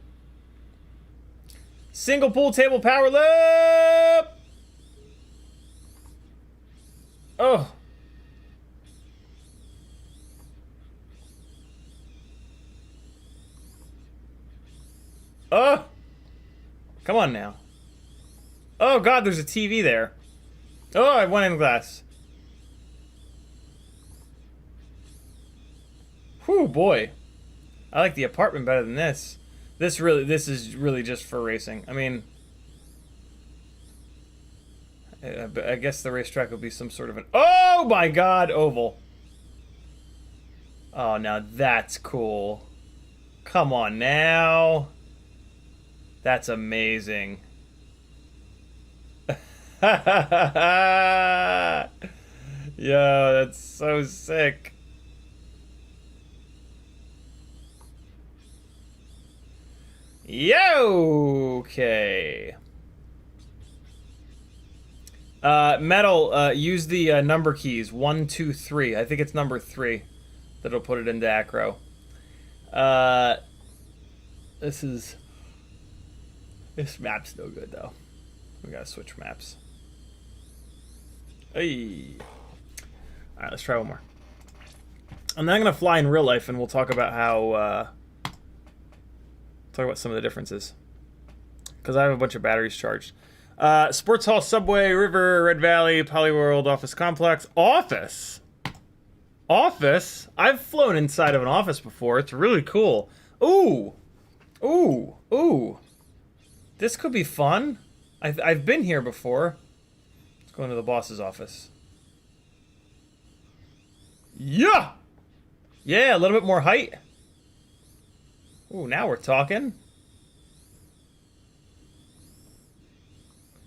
table power loop! Oh. Oh! Come on now. Oh god, there's a TV there. Oh, I went in glass. Whew, boy. I like the apartment better than this. This is really just for racing. I mean, I guess the racetrack will be some sort of an... Oh my god, oval. Oh, now that's cool. Come on now. That's amazing. Yo, that's so sick. Yo, okay. Metal, use the number keys. 1, 2, 3. I think it's number 3 that'll put it into acro. This map's no good though. We gotta switch maps. Hey. Alright, let's try one more. I'm not gonna fly in real life, and we'll talk about how talk about some of the differences. Because I have a bunch of batteries charged. Sports Hall, Subway, River, Red Valley, Polyworld, Office Complex. Office? I've flown inside of an office before. It's really cool. Ooh. This could be fun. I've been here before. Let's go into the boss's office. Yeah! Yeah, a little bit more height. Ooh, now we're talking.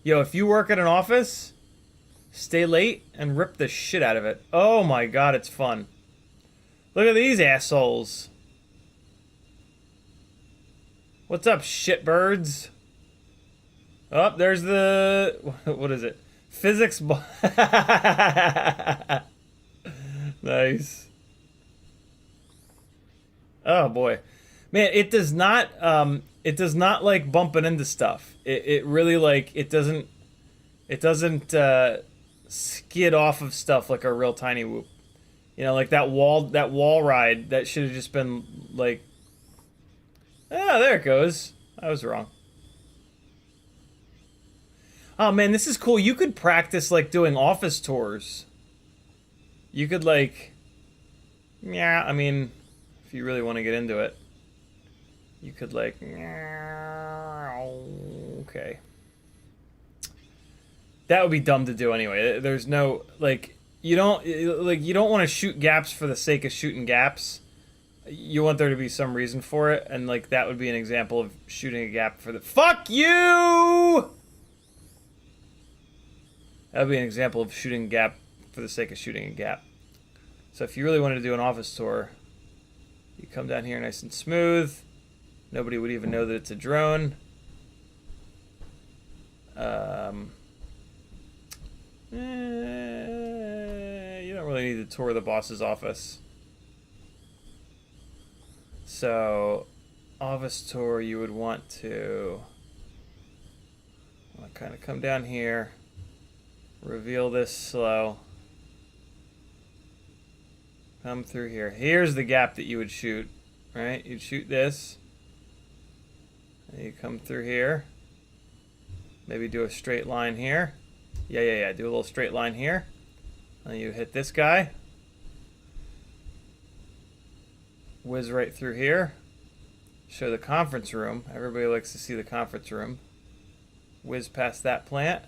Yo, if you work at an office, stay late and rip the shit out of it. Oh my god, it's fun. Look at these assholes. What's up, shitbirds? Oh, there's the... What is it? Physics... Nice. Oh, boy. Man, it does not like bumping into stuff. It really, like, it doesn't skid off of stuff like a real tiny whoop. You know, like that wall ride, that should have just been, like... Ah, there it goes. I was wrong. Oh man, this is cool. You could practice like doing office tours. You could like... Yeah, I mean, if you really want to get into it. You could like... Okay. That would be dumb to do anyway. There's no... Like, you don't want to shoot gaps for the sake of shooting gaps. You want there to be some reason for it, and like that would be an example of shooting a gap for the... Fuck you! That would be an example of shooting a gap for the sake of shooting a gap. So if you really wanted to do an office tour, you come down here nice and smooth. Nobody would even know that it's a drone. You don't really need to tour the boss's office. So, office tour, you would want to kind of come down here, reveal this slow, come through here. Here's the gap that you would shoot, right? You'd shoot this, and you come through here, maybe do a straight line here. Yeah, do a little straight line here, and you hit this guy, whiz right through here, show the conference room. Everybody likes to see the conference room. Whiz past that plant.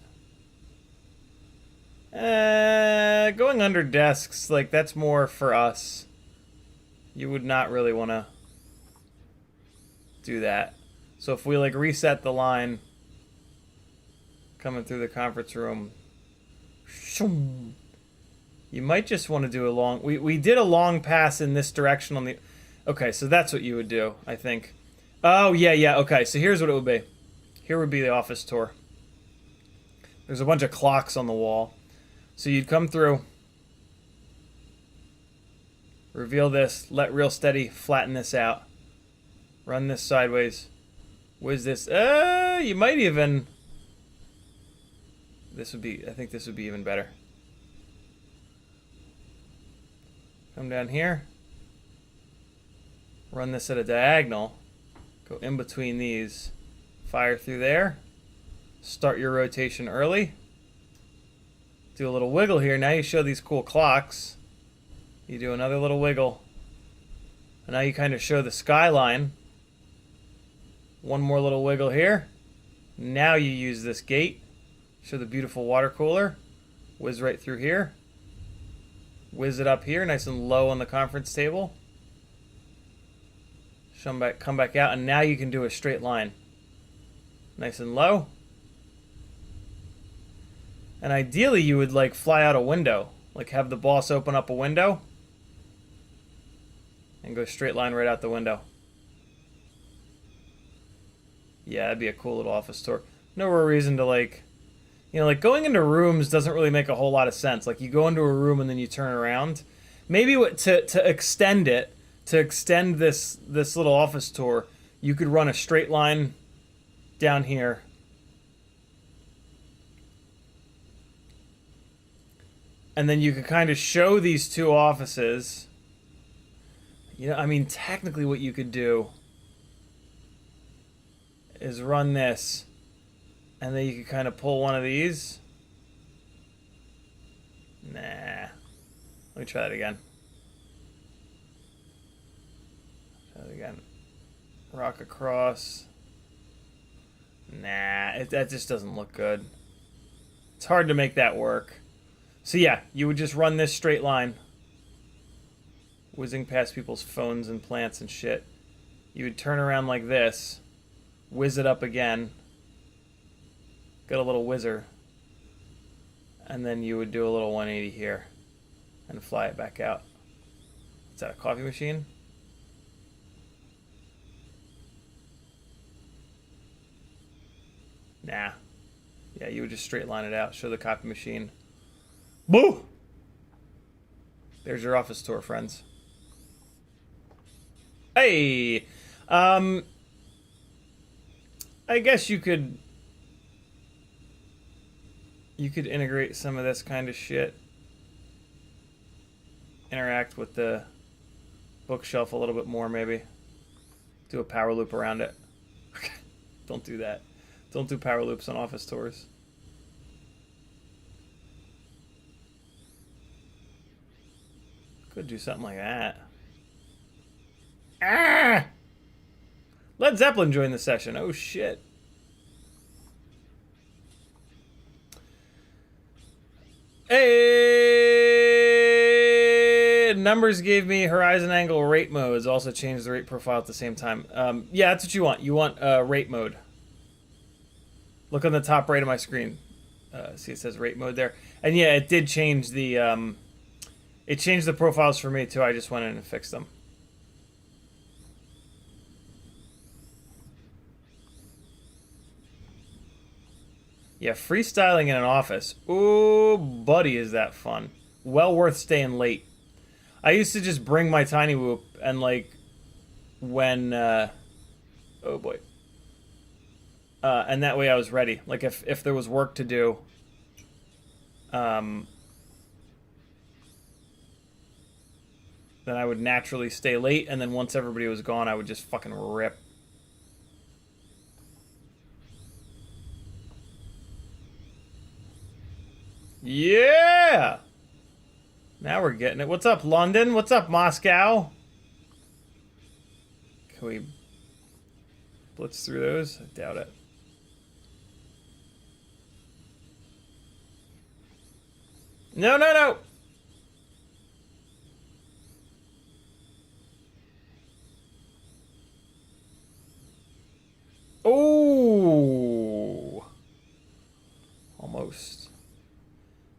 Going under desks, like, that's more for us. You would not really want to do that. So if we, like, reset the line, coming through the conference room, you might just want to do a long... We did a long pass in this direction on the... Okay, so that's what you would do, I think. Oh, yeah, okay, so here's what it would be. Here would be the office tour. There's a bunch of clocks on the wall. So you'd come through, reveal this, let real steady, flatten this out, run this sideways, whiz this. You might even... This would be... I think this would be even better. Come down here. Run this at a diagonal. Go in between these. Fire through there. Start your rotation early. Do a little wiggle here. Now you show these cool clocks. You do another little wiggle. And now you kind of show the skyline. One more little wiggle here. Now you use this gate. Show the beautiful water cooler. Whiz right through here. Whiz it up here, nice and low on the conference table. Come back out, and now you can do a straight line. Nice and low. And ideally you would, like, fly out a window. Like, have the boss open up a window and go straight line right out the window. Yeah, that'd be a cool little office tour. No real reason to, like... You know, like, going into rooms doesn't really make a whole lot of sense. Like, you go into a room and then you turn around. Maybe to extend it, to extend this little office tour, you could run a straight line down here. And then you could kind of show these two offices. You know, I mean, technically what you could do is run this. And then you could kind of pull one of these. Nah. Let me try that again. Try that again. Rock across. Nah, that just doesn't look good. It's hard to make that work. So yeah, you would just run this straight line. Whizzing past people's phones and plants and shit. You would turn around like this. Whiz it up again. Get a little whizzer. And then you would do a little 180 here. And fly it back out. Is that a coffee machine? Nah. Yeah, you would just straight line it out. Show the copy machine. Boo! There's your office tour, friends. Hey! I guess you could integrate some of this kind of shit. Interact with the bookshelf a little bit more, maybe. Do a power loop around it. Don't do that. Don't do power loops on office tours. Could do something like that. Ah! Led Zeppelin joined the session. Oh, shit. Hey! Numbers gave me horizon angle rate modes. Also changed the rate profile at the same time. Yeah, that's what you want. You want rate mode. Look on the top right of my screen. See, it says rate mode there. And yeah, it did change the... it changed the profiles for me, too. I just went in and fixed them. Yeah, freestyling in an office. Ooh, buddy, is that fun. Well worth staying late. I used to just bring my tiny whoop and, like, when Oh boy. And that way I was ready. Like if there was work to do, then I would naturally stay late, and then once everybody was gone, I would just fucking rip. Yeah! Now we're getting it. What's up, London? What's up, Moscow? Can we blitz through those? I doubt it. No, no, no! Oh! Almost.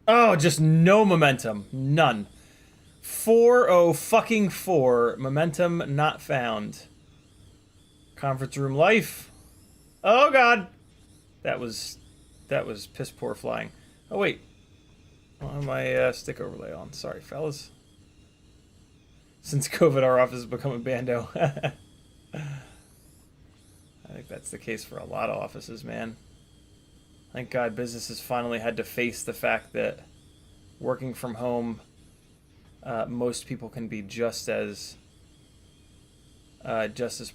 Oh, just no momentum. None. 404. Momentum not found. Conference room life. Oh god. That was piss poor flying. Oh wait. On my stick overlay on. Sorry, fellas. Since COVID, our office has become a bando. I think that's the case for a lot of offices, man. Thank God businesses finally had to face the fact that working from home, most people can be just as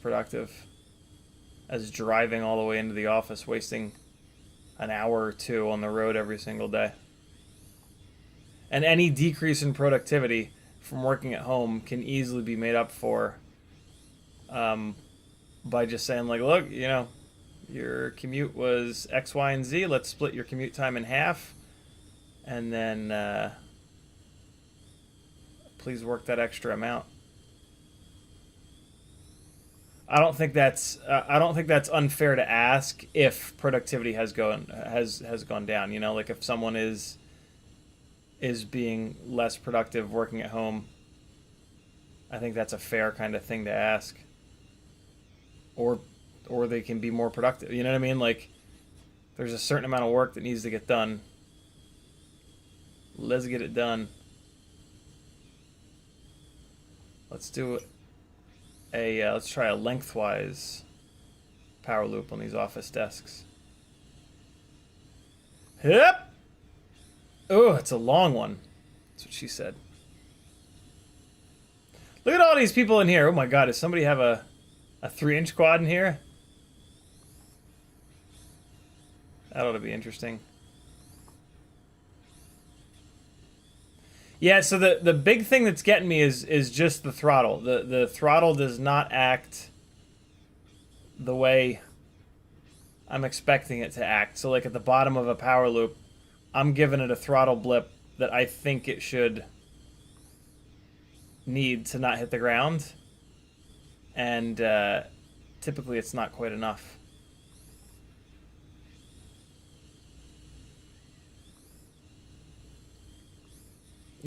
productive as driving all the way into the office, wasting an hour or two on the road every single day. And any decrease in productivity from working at home can easily be made up for by just saying, like, look, you know, your commute was X, Y, and Z. Let's split your commute time in half. And then please work that extra amount. I don't think that's unfair to ask if productivity has gone down. You know, like if someone is being less productive working at home, I think that's a fair kind of thing to ask. Or they can be more productive. You know what I mean? Like, there's a certain amount of work that needs to get done. Let's get it done. Let's do let's try a lengthwise power loop on these office desks. Yep. Oh, it's a long one. That's what she said. Look at all these people in here. Oh my God, does somebody have a 3-inch quad in here? That ought to be interesting. Yeah, so the big thing that's getting me is just the throttle. The throttle does not act the way I'm expecting it to act. So like at the bottom of a power loop, I'm giving it a throttle blip that I think it should need to not hit the ground. And typically it's not quite enough.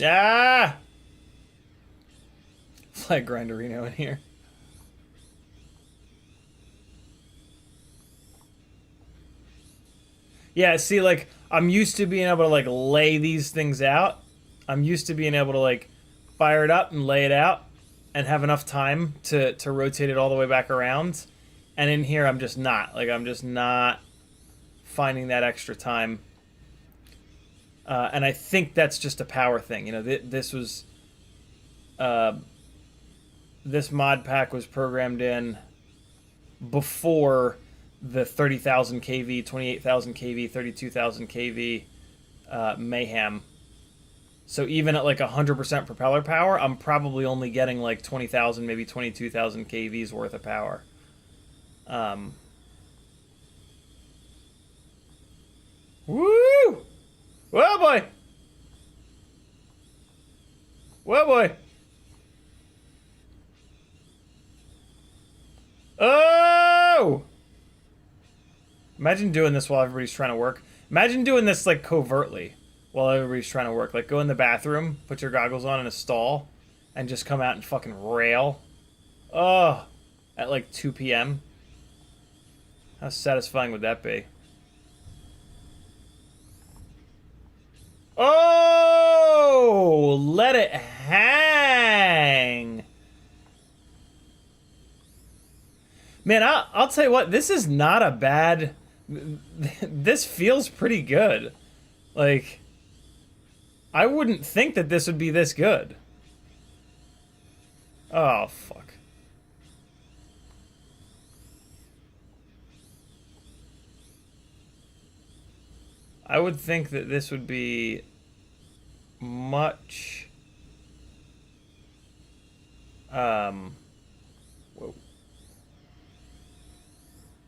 Ah! Flag grinderino in here. Yeah, see, like, I'm used to being able to, like, lay these things out. I'm used to being able to, like, fire it up and lay it out and have enough time to rotate it all the way back around. And in here, I'm just not. Like, I'm just not finding that extra time. And I think that's just a power thing. You know, this was... this mod pack was programmed in before the 30,000 kV, 28,000 kV, 32,000 kV mayhem. So even at like 100% propeller power, I'm probably only getting like 20,000, maybe 22,000 kVs worth of power. Woo! Whoa, boy! Whoa, boy! Oh! Imagine doing this while everybody's trying to work. Imagine doing this, like, covertly while everybody's trying to work. Like, go in the bathroom, put your goggles on in a stall, and just come out and fucking rail. Oh! At, like, 2 p.m. How satisfying would that be? Oh! Let it hang! Man, I'll tell you what, this is not a bad... This feels pretty good. Like, I wouldn't think that this would be this good. Oh, fuck. I would think that this would be much... Whoa.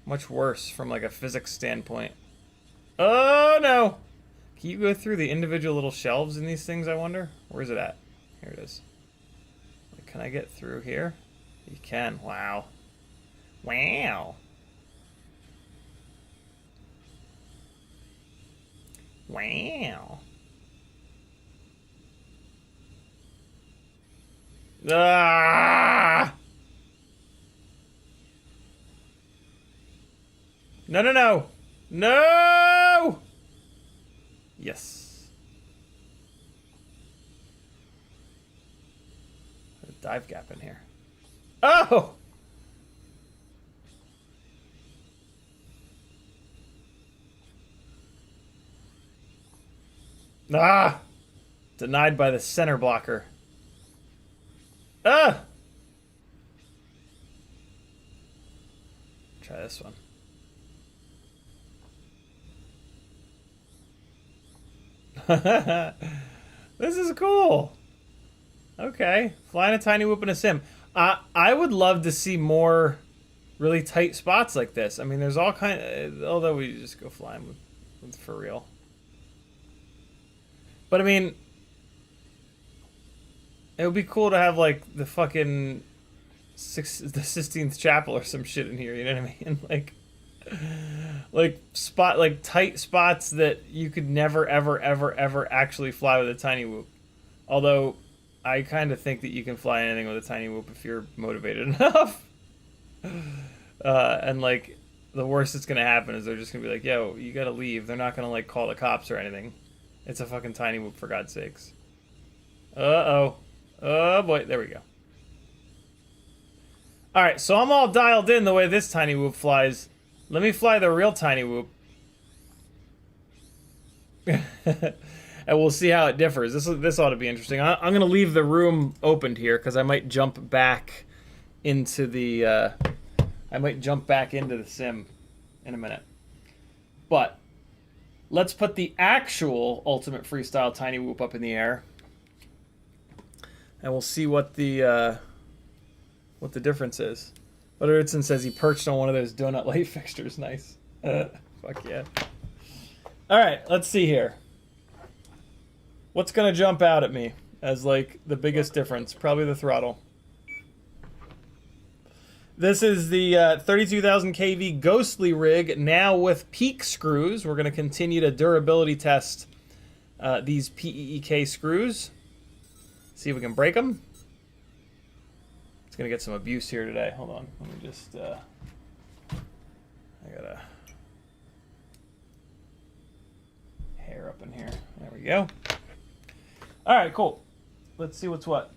Much worse from like a physics standpoint. Oh no! Can you go through the individual little shelves in these things, I wonder? Where is it at? Here it is. Can I get through here? You can. Wow. Wow. Wow. Ah! No, no, no. No! Yes. There's a dive gap in here. Oh! Ah! Denied by the center blocker. Ah! Try this one. This is cool. Okay, flying a tiny whoop in a sim. I would love to see more really tight spots like this. I mean, there's all kind of, although we just go flying with for real. But I mean, it would be cool to have like the fucking the Sistine Chapel or some shit in here. You know what I mean? Like tight spots that you could never ever actually fly with a tiny whoop. Although I kind of think that you can fly anything with a tiny whoop if you're motivated enough. And like the worst that's gonna happen is they're just gonna be like, "Yo, you gotta leave." They're not gonna like call the cops or anything. It's a fucking tiny whoop, for God's sakes. Uh-oh. Oh boy, there we go. Alright, so I'm all dialed in the way this tiny whoop flies. Let me fly the real tiny whoop. And we'll see how it differs. This ought to be interesting. I'm going to leave the room opened here because I might jump back into the sim in a minute. But let's put the actual Ultimate Freestyle Tiny Whoop up in the air. And we'll see what the difference is. Butteridson says he perched on one of those donut light fixtures. Nice. Fuck yeah. Alright, let's see here. What's gonna jump out at me as like the biggest difference? Probably the throttle. This is the 32,000 kV Ghostly rig, now with peak screws. We're gonna continue to durability test these PEEK screws. See if we can break them. It's gonna get some abuse here today. Hold on, let me just, I got a hair up in here. There we go. All right, cool. Let's see what's what.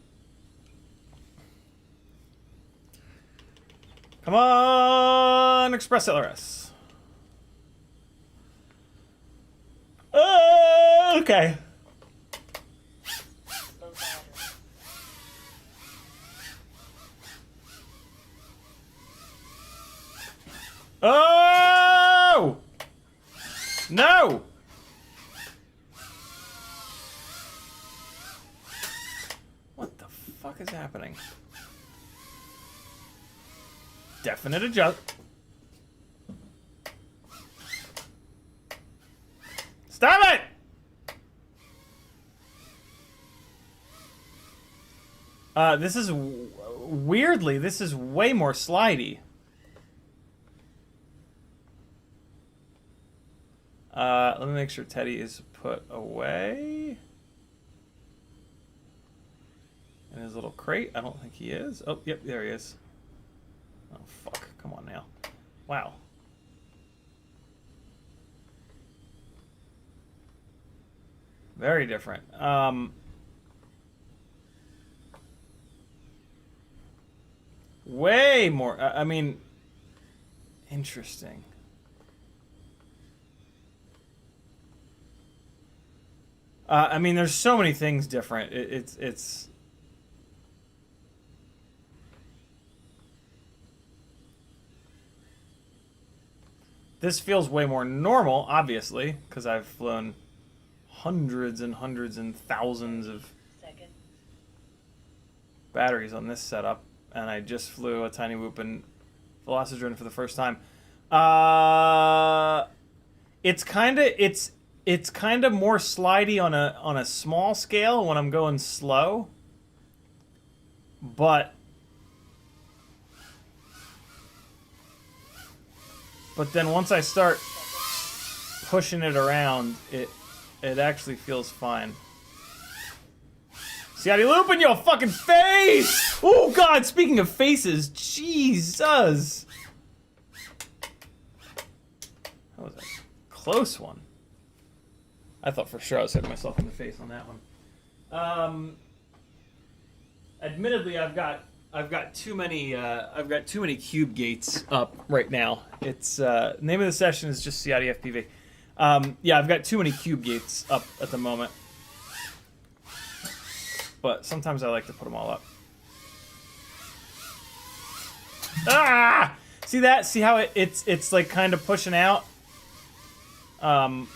Come on, Express LRS. Okay. Oh! No! What the fuck is happening? Definite adjust. Stop it! This is weirdly, this is way more slidey. Let me make sure Teddy is put away. In his little crate. I don't think he is. Oh, yep, there he is. Oh, fuck. Come on now. Wow. Very different. Way more. I mean, Interesting. I mean, there's so many things different. It's. This feels way more normal, obviously, because I've flown hundreds and hundreds and thousands of batteries on this setup, and I just flew a tiny whoop and Velocidrone for the first time. It's kind of more slidey on a small scale when I'm going slow, but then once I start pushing it around, it actually feels fine. Ciotti loop in your fucking face! Oh god, speaking of faces, Jesus! That was a close one. I thought for sure I was hitting myself in the face on that one. Admittedly, I've got too many cube gates up right now. It's name of the session is just CiottiFPV. Yeah, I've got too many cube gates up at the moment, but sometimes I like to put them all up. Ah! See that? See how it's like kind of pushing out? Ah!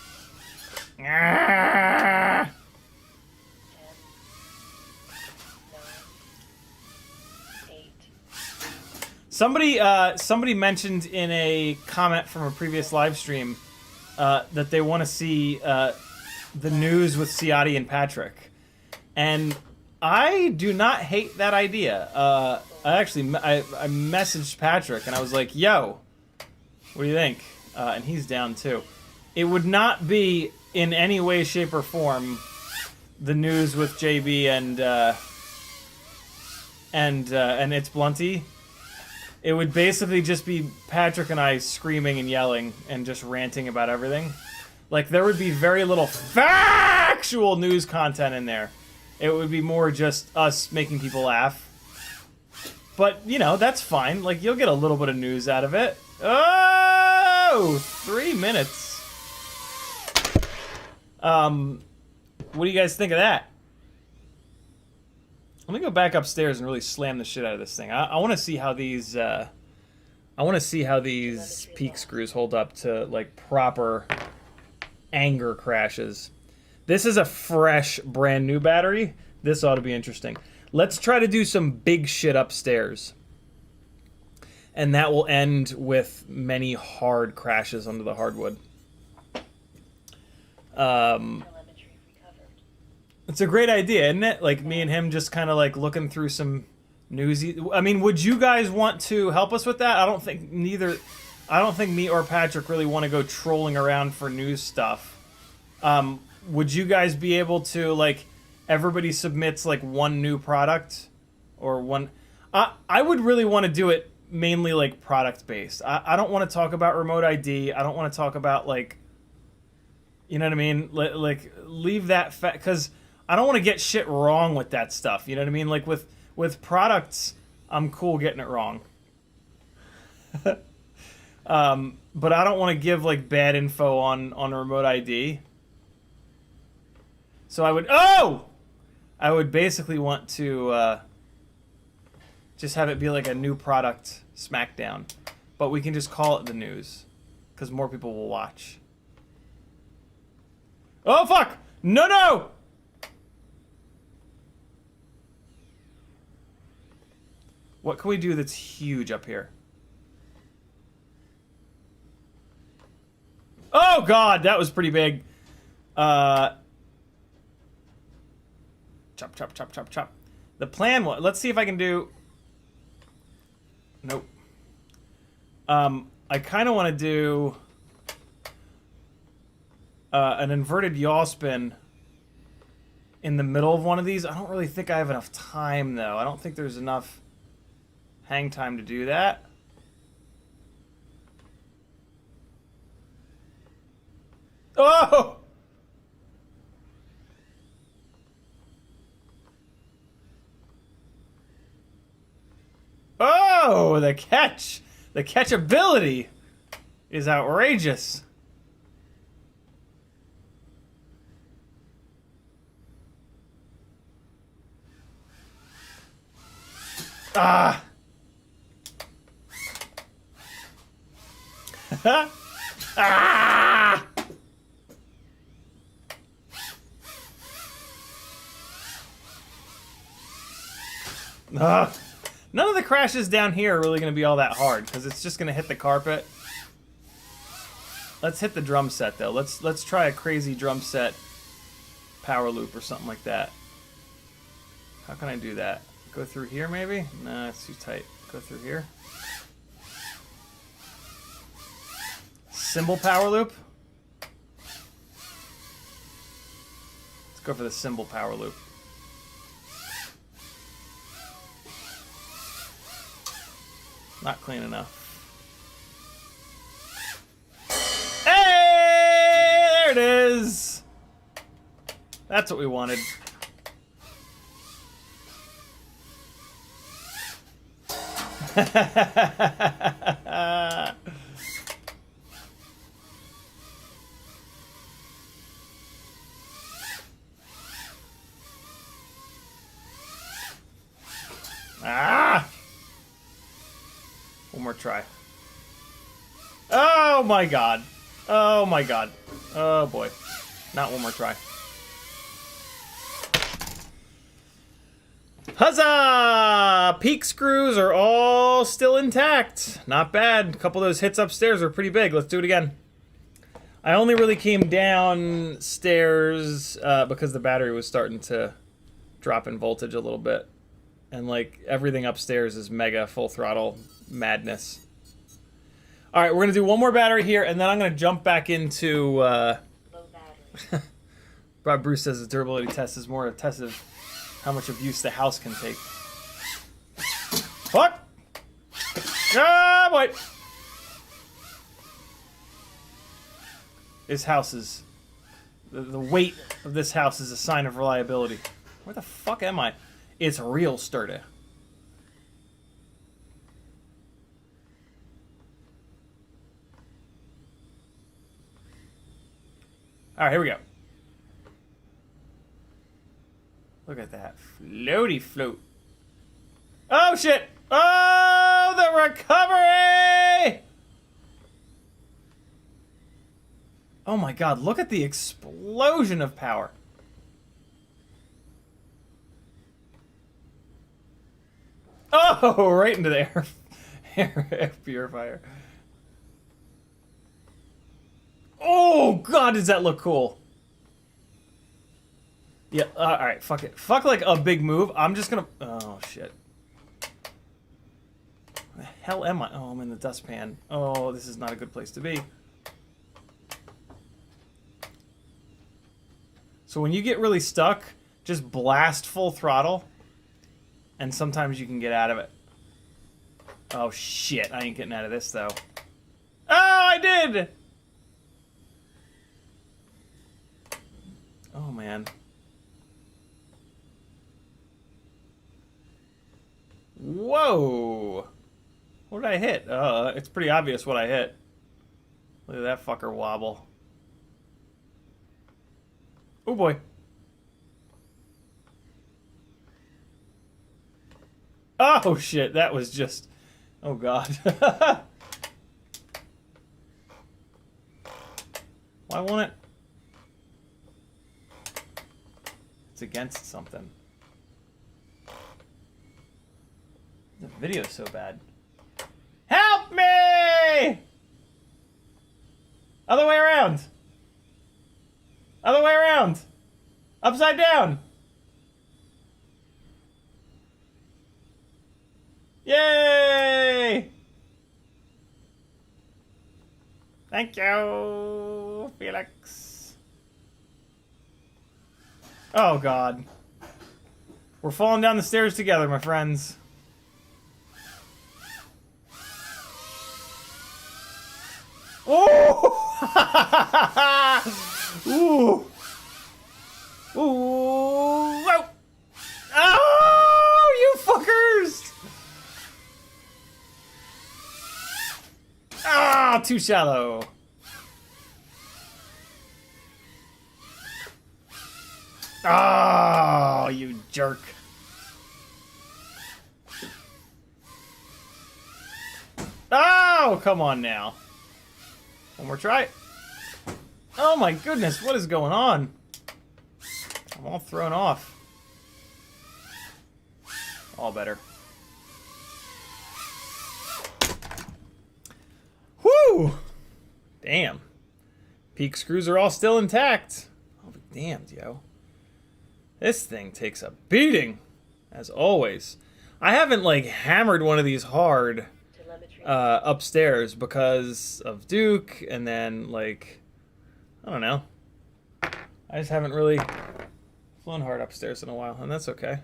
Somebody mentioned in a comment from a previous live stream that they want to see the news with Ciotti and Patrick, and I do not hate that idea. I messaged Patrick and I was like, "Yo, what do you think?" And he's down too. It would not be in any way, shape, or form the news with JB and it's Blunty. It would basically just be Patrick and I screaming and yelling and just ranting about everything. Like, there would be very little factual news content in there. It would be more just us making people laugh. But, you know, that's fine. Like, you'll get a little bit of news out of it. Oh! 3 minutes. What do you guys think of that? Let me go back upstairs and really slam the shit out of this thing. I want to see how these peak screws hold up to like proper anger crashes. This is a fresh, brand new battery. This ought to be interesting. Let's try to do some big shit upstairs, and that will end with many hard crashes under the hardwood. It's a great idea, isn't it? Like, me and him just kind of like looking through some newsy. I mean, would you guys want to help us with that? I don't think me or Patrick really want to go trolling around for news stuff. Would you guys be able to, like, everybody submits like one new product or one? I would really want to do it mainly like product based. I don't want to talk about remote ID. I don't want to talk about like, you know what I mean? Like leave that because I don't want to get shit wrong with that stuff. You know what I mean? Like with products, I'm cool getting it wrong. But I don't want to give like bad info on remote ID. So I would basically want to just have it be like a new product smackdown, but we can just call it the news because more people will watch. Oh fuck! No! What can we do that's huge up here? Oh god, that was pretty big. Chop. The plan was, let's see if I can do. Nope. I kind of want to do an inverted yaw spin in the middle of one of these. I don't really think I have enough time, though. I don't think there's enough hang time to do that. Oh! Oh, the catch! The catchability! is outrageous. Ah! Ah! None of the crashes down here are really going to be all that hard because it's just going to hit the carpet. Let's hit the drum set though. Let's try a crazy drum set power loop or something like that. How can I do that? Go through here maybe? Nah, it's too tight. Go through here. Cymbal power loop. Let's go for the cymbal power loop. Not clean enough. Hey! There it is! That's what we wanted. Ah! One more try. Oh my god. Oh my god. Oh boy. Not one more try. Huzzah! Peak screws are all still intact. Not bad. A couple of those hits upstairs are pretty big. Let's do it again. I only really came downstairs because the battery was starting to drop in voltage a little bit. And like everything upstairs is mega full throttle madness. All right, we're gonna do one more battery here, and then I'm gonna jump back into. Low battery. Bob Bruce says the durability test is more a test of how much abuse the house can take. Fuck! Ah, boy! This house is the weight of this house is a sign of reliability. Where the fuck am I? It's real sturdy. All right, here we go. Look at that floaty float. Oh shit! Oh, the recovery! Oh my god, look at the explosion of power. Oh, right into the air purifier. Oh god, does that look cool? Yeah, alright, fuck it. Fuck like a big move. I'm just gonna... Oh, shit. Where the hell am I? Oh, I'm in the dustpan. Oh, this is not a good place to be. So when you get really stuck, just blast full throttle. And sometimes you can get out of it. Oh, shit. I ain't getting out of this, though. Oh, I did! Oh, man. Whoa! What did I hit? It's pretty obvious what I hit. Look at that fucker wobble. Oh boy. Oh shit, that was just... Oh god. Why won't it? It's against something. The video's so bad. Help me! Other way around. Other way around. Upside down. Yay! Thank you, Felix. Oh, God. We're falling down the stairs together, my friends. Oh! Ooh! Ooh! Whoa! Oh, you fuckers! Ah! Ah, too shallow. Oh, you jerk. Oh, come on now. One more try. Oh my goodness, what is going on? I'm all thrown off. All better. Whew! Damn. Peak screws are all still intact. I'll be damned, yo. This thing takes a beating, as always. I haven't, like, hammered one of these hard upstairs because of Duke, and then, like, I don't know. I just haven't really flown hard upstairs in a while, and that's okay.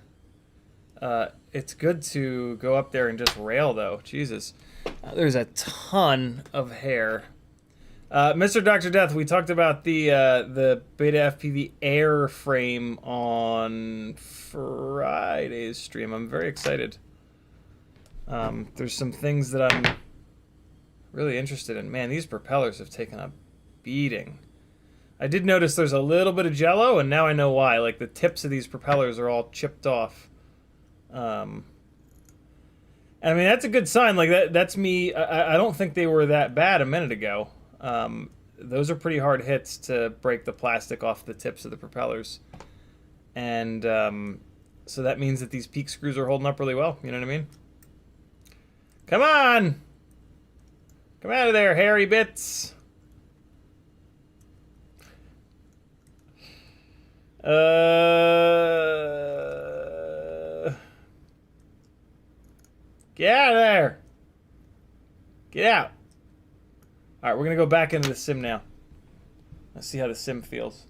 It's good to go up there and just rail, though. Jesus. There's a ton of hair. Mr. Dr. Death, we talked about the Beta FPV airframe on Friday's stream. I'm very excited. There's some things that I'm really interested in. Man, these propellers have taken a beating. I did notice there's a little bit of jello, and now I know why. Like, the tips of these propellers are all chipped off. And I mean, that's a good sign. Like, that's me. I don't think they were that bad a minute ago. Those are pretty hard hits to break the plastic off the tips of the propellers. And so that means that these peak screws are holding up really well. You know what I mean? Come on! Come out of there, hairy bits! Get out of there! Get out! Alright, we're gonna go back into the sim now. Let's see how the sim feels.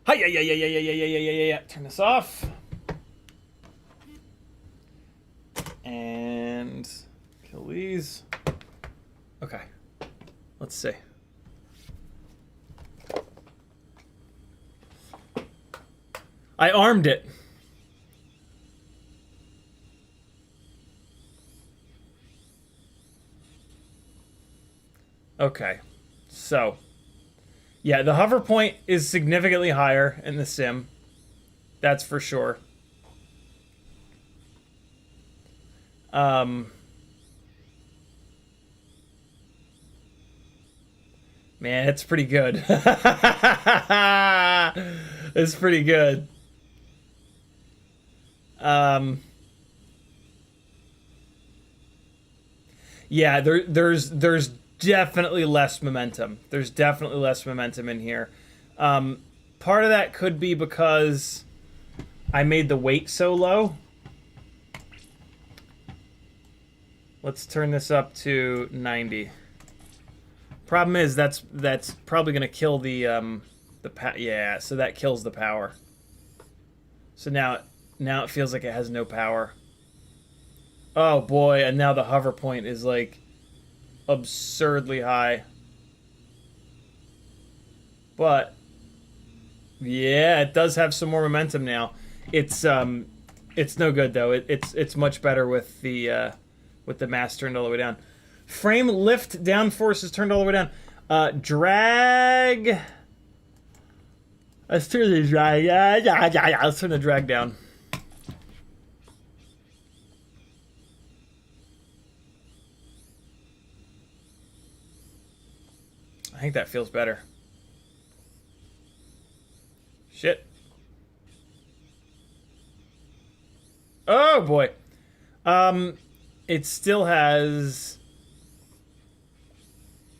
Hi, yeah. Turn this off. And kill these. Okay. Let's see. I armed it. Okay, so, yeah, the hover point is significantly higher in the sim. That's for sure. Man, it's pretty good. It's pretty good. Yeah, there's definitely less momentum. There's definitely less momentum in here. Part of that could be because I made the weight so low. Let's turn this up to 90. Problem is that's probably gonna kill the yeah. So that kills the power. So now it feels like it has no power. Oh boy! And now the hover point is like absurdly high. But yeah, it does have some more momentum now. It's no good though. It's much better with the mass turned all the way down. Frame lift downforce is turned all the way down. Drag. Let's turn the drag. Yeah. Let's turn the drag down. I think that feels better. Shit. Oh boy. It still has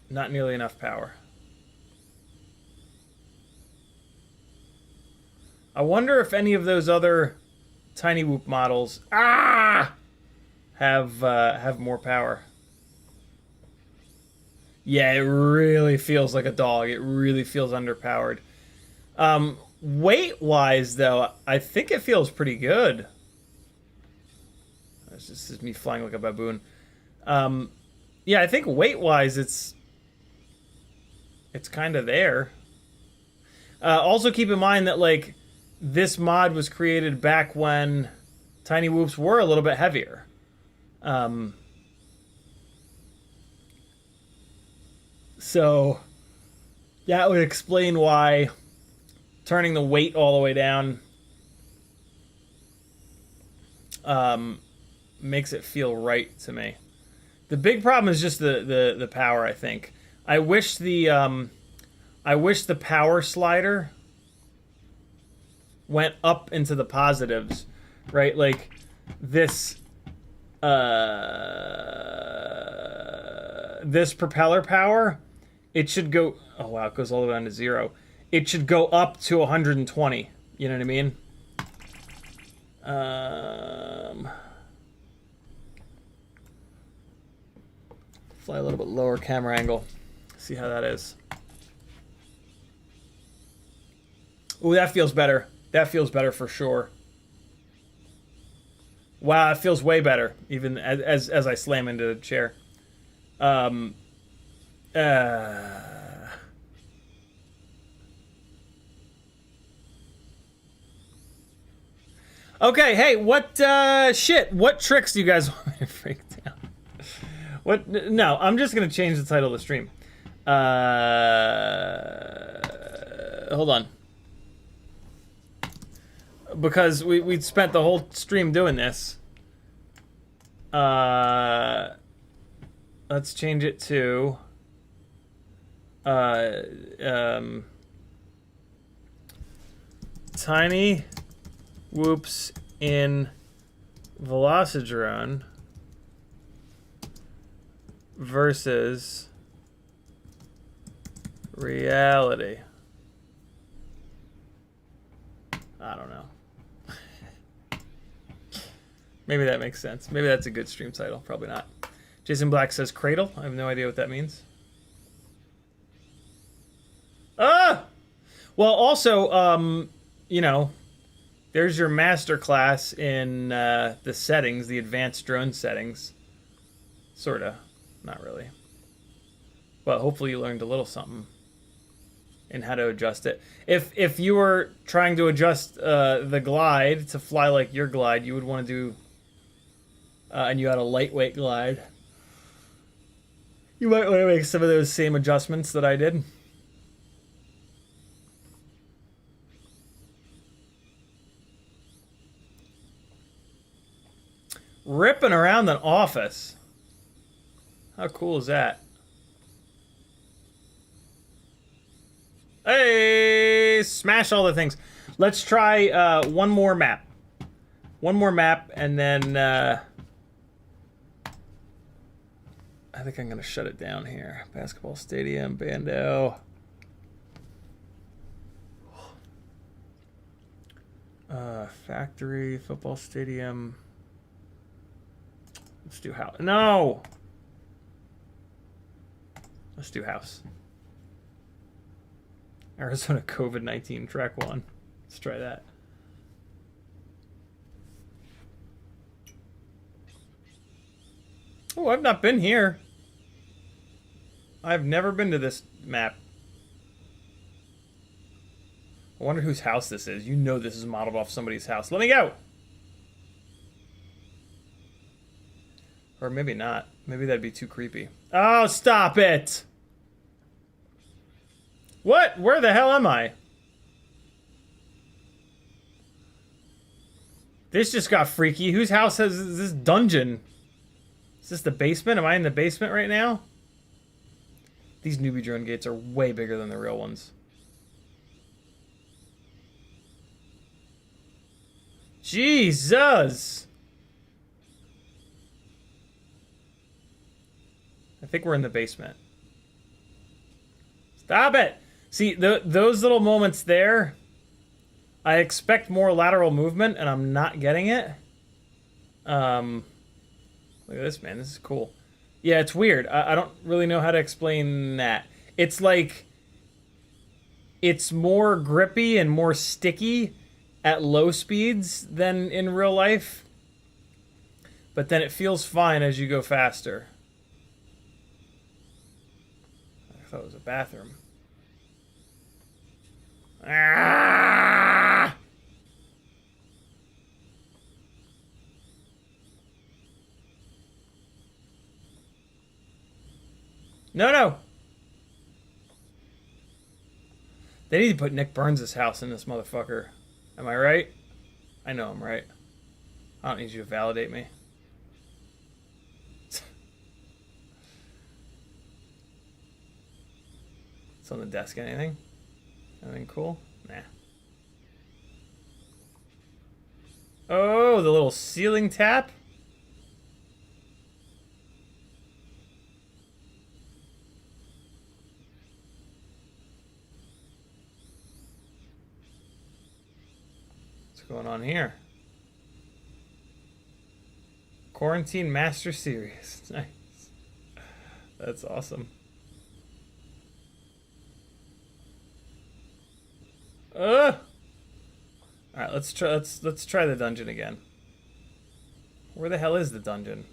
not nearly enough power. I wonder if any of those other Tiny Whoop models have more power. Yeah, it really feels like a dog. It really feels underpowered. Weight-wise, though, I think it feels pretty good. This is me flying like a baboon. Yeah, I think weight-wise, it's kind of there. Also, keep in mind that like this mod was created back when Tiny Whoops were a little bit heavier. So that would explain why turning the weight all the way down makes it feel right to me. The big problem is just the power, I think. I wish the power slider went up into the positives, right? Like this this propeller power, it should go, oh wow, it goes all the way down to 0. It should go up to 120. You know what I mean? Fly a little bit lower camera angle. See how that is. Ooh, that feels better. That feels better for sure. Wow, it feels way better, even as I slam into the chair. Okay, hey, what tricks do you guys want me to break down? What? No, I'm just gonna change the title of the stream. Hold on. Because we spent the whole stream doing this. Let's change it to tiny whoops in Velocidrone versus reality. I don't know. Maybe that makes sense. Maybe that's a good stream title. Probably not. Jason Black says cradle. I have no idea what that means. Ah! Well, also, you know, there's your master class in the settings, the advanced drone settings. Sorta. Not really. But hopefully you learned a little something in how to adjust it. If you were trying to adjust the glide to fly like your glide, you would want to do, and you had a lightweight glide, you might want to make some of those same adjustments that I did. Ripping around an office. How cool is that? Hey, smash all the things. Let's try one more map. One more map, and then I think I'm gonna shut it down here. Basketball stadium, Bando. Factory, football stadium. Let's do house. No! Let's do house. Arizona COVID-19 track 1. Let's try that. Oh, I've not been here. I've never been to this map. I wonder whose house this is. You know this is modeled off somebody's house. Let me go! Or maybe not. Maybe that'd be too creepy. Oh, stop it! What? Where the hell am I? This just got freaky. Whose house has this dungeon? Is this the basement? Am I in the basement right now? These newbie drone gates are way bigger than the real ones. Jesus! I think we're in the basement. Stop it! See, those little moments there, I expect more lateral movement, and I'm not getting it. Look at this, man. This is cool. Yeah, it's weird. I don't really know how to explain that. It's like, it's more grippy and more sticky at low speeds than in real life. But then it feels fine as you go faster. I thought it was a bathroom. Ah! No, no. They need to put Nick Burns' house in this motherfucker. Am I right? I know I'm right. I don't need you to validate me. It's on the desk. Anything? Anything cool? Nah. Oh, the little ceiling tap? What's going on here? Quarantine Master Series. Nice. That's awesome. All right, let's try the dungeon again. Where the hell is the dungeon?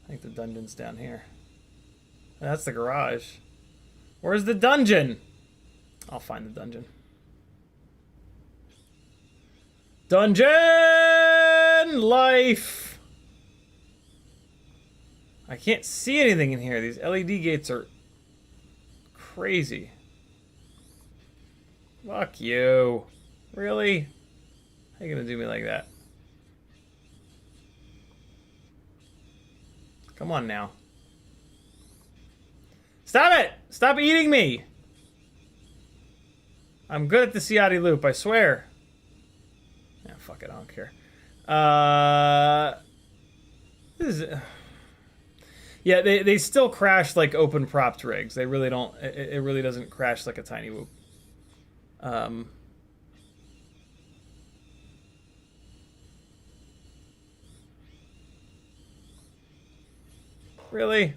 I think the dungeon's down here. That's the garage. Where's the dungeon? I'll find the dungeon. Dungeon life. I can't see anything in here. These LED gates are crazy. Fuck you. Really? How you gonna do me like that? Come on now. Stop it! Stop eating me! I'm good at the Ciotti loop, I swear. Yeah, fuck it, I don't care. This is... Yeah, they still crash like open propped rigs. They really don't... It really doesn't crash like a tiny whoop. Really?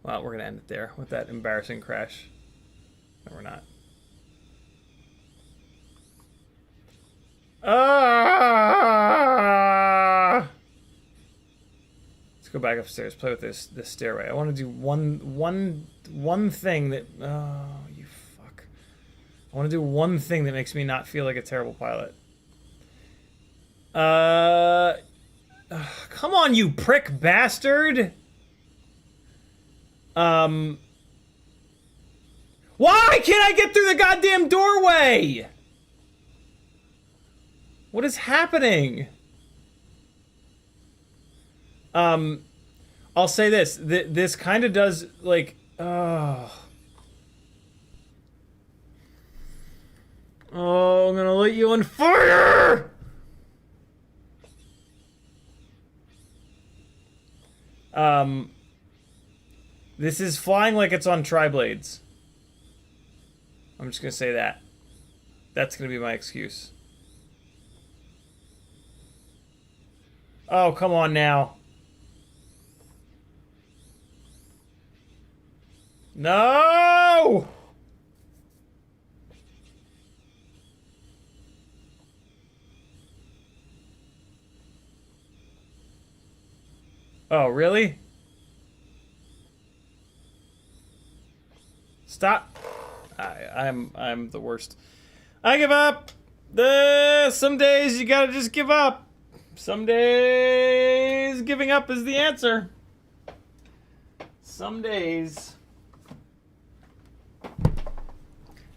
Well, we're going to end it there with that embarrassing crash. No, we're not. Let's go back upstairs, play with this stairway. I want to do one thing that... Oh, you fuck. I want to do one thing that makes me not feel like a terrible pilot. Come on, you prick bastard! Why can't I get through the goddamn doorway? What is happening? I'll say this. This kind of does, like, oh, I'm gonna light you on fire! This is flying like it's on tri-blades. I'm just gonna say that. That's gonna be my excuse. Oh, come on now. No! Oh, really? Stop. I'm the worst. I give up. Some days you gotta just give up. Some days giving up is the answer. Some days.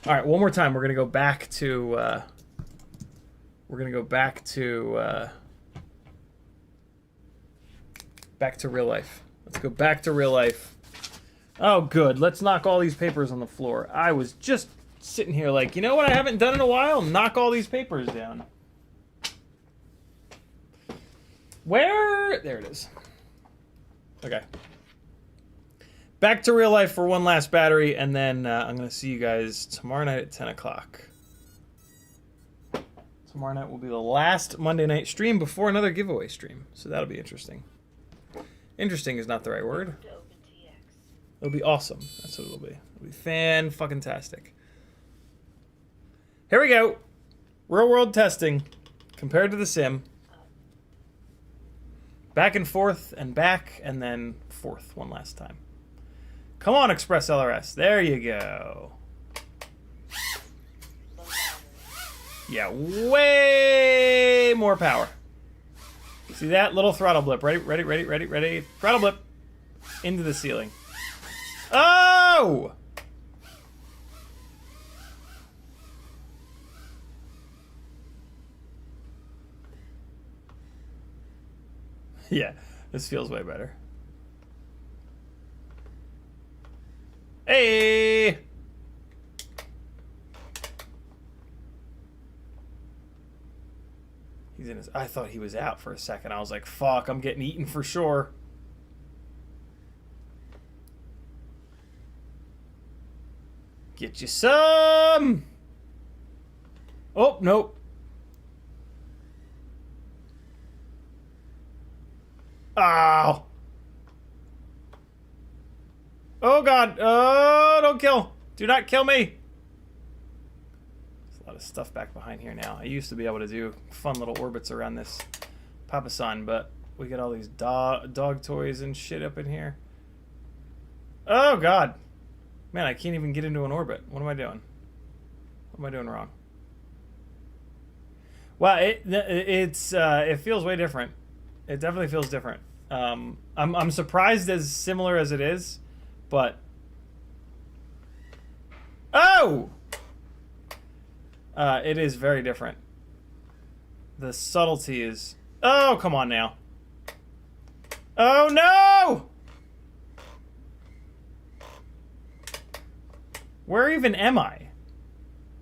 All right, one more time. We're gonna go back to. Back to real life. Let's go back to real life. Oh, good. Let's knock all these papers on the floor. I was just sitting here like, you know what I haven't done in a while? Knock all these papers down. Where? There it is. Okay. Back to real life for one last battery, and then I'm going to see you guys tomorrow night at 10 o'clock. Tomorrow night will be the last Monday night stream before another giveaway stream, so that'll be interesting. Interesting is not the right word. It'll be awesome. That's what it'll be. It'll be fan-fucking-tastic. Here we go. Real-world testing compared to the sim. Back and forth and back and then forth one last time. Come on, Express LRS. There you go. Yeah, way more power. See that? Little throttle blip. Ready, ready, ready, ready, ready. Throttle blip. Into the ceiling. Oh! Yeah, this feels way better. Hey! He's in his... I thought he was out for a second. I was like, fuck, I'm getting eaten for sure. Get you some! Oh, nope. Ow! Oh, God. Oh, don't kill. Do not kill me. There's a lot of stuff back behind here now. I used to be able to do fun little orbits around this Papasan, but we got all these dog toys and shit up in here. Oh, God. Man, I can't even get into an orbit. What am I doing? What am I doing wrong? Well, it feels way different. It definitely feels different. I'm surprised as similar as it is, but oh, it is very different. The subtlety is... Oh, come on now. Oh no! Where even am I?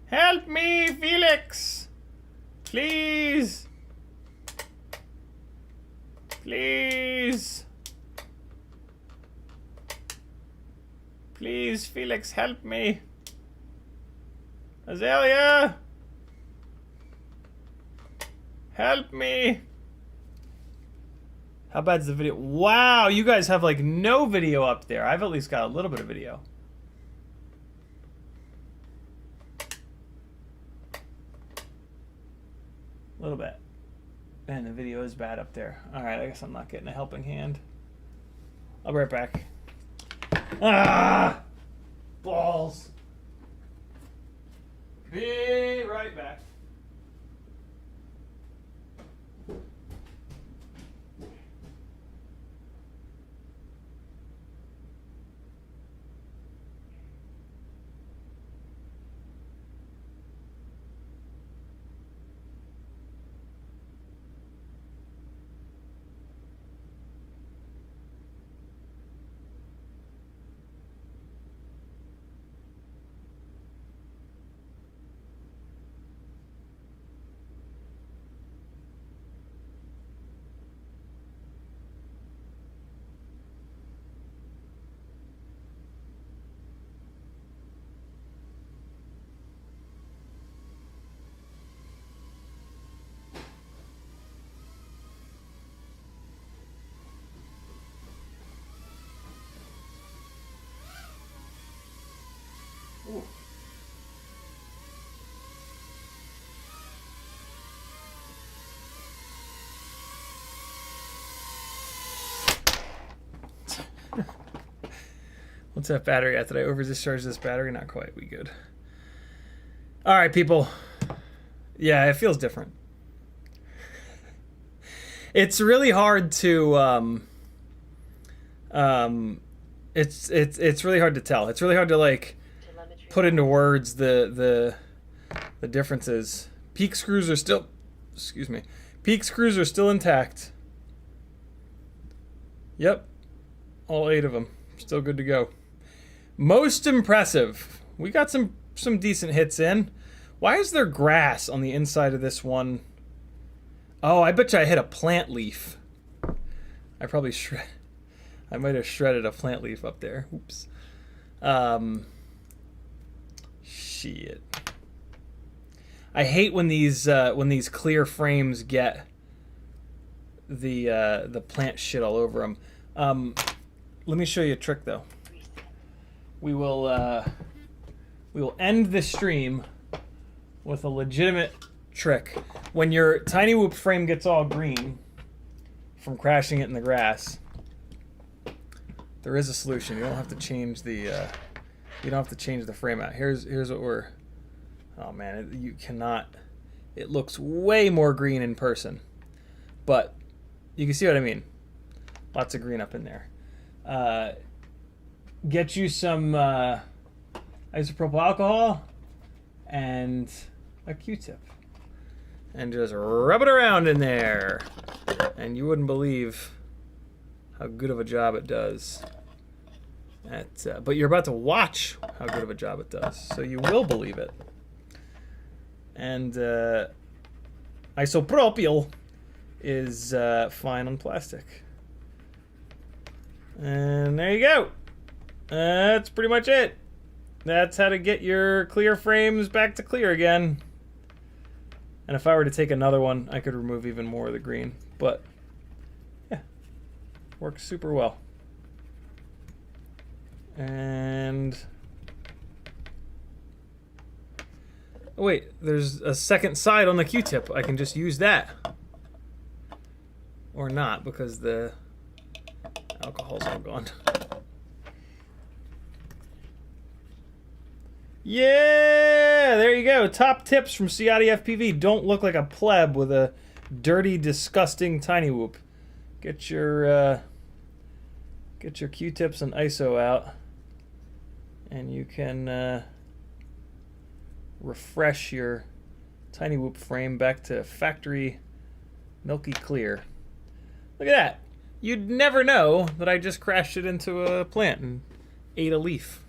Help me, Felix! Please! Please! Please, Felix, help me! Azalea! Help me! How bad's the video? Wow, you guys have like no video up there. I've at least got a little bit of video. A little bit. Man, the video is bad up there. Alright, I guess I'm not getting a helping hand. I'll be right back. Ah! Balls. Be right back. Ooh. What's that battery at? Did I over discharge this battery? Not quite. We good. All right, people. Yeah, it feels different. It's really hard to it's really hard to tell. It's really hard to like put into words the differences. Peak screws are still, excuse me. Peak screws are still intact. Yep. All 8 of them. Still good to go. Most impressive. We got some decent hits in. Why is there grass on the inside of this one? Oh, I bet you I hit a plant leaf. I probably I might have shredded a plant leaf up there. Oops. Shit. I hate when these clear frames get the plant shit all over them. Let me show you a trick though. We will end the stream with a legitimate trick. When your Tiny Whoop frame gets all green from crashing it in the grass, there is a solution. You don't have to change the frame out. Here's what we're... Oh man, you cannot... It looks way more green in person, but you can see what I mean. Lots of green up in there. Get you some isopropyl alcohol and a Q-tip, and just rub it around in there. And you wouldn't believe how good of a job it does. But you're about to watch how good of a job it does, so you will believe it. And isopropyl is fine on plastic. And there you go. That's pretty much it. That's how to get your clear frames back to clear again. And if I were to take another one, I could remove even more of the green. But yeah, works super well. And oh wait, there's a second side on the Q-tip. I can just use that. Or not, because the alcohol's all gone. Yeah, there you go. Top tips from CiottiFPV. Don't look like a pleb with a dirty, disgusting tiny whoop. Get your Q-tips and ISO out, and you can refresh your tiny whoop frame back to factory milky clear. Look at that. You'd never know that I just crashed it into a plant and ate a leaf.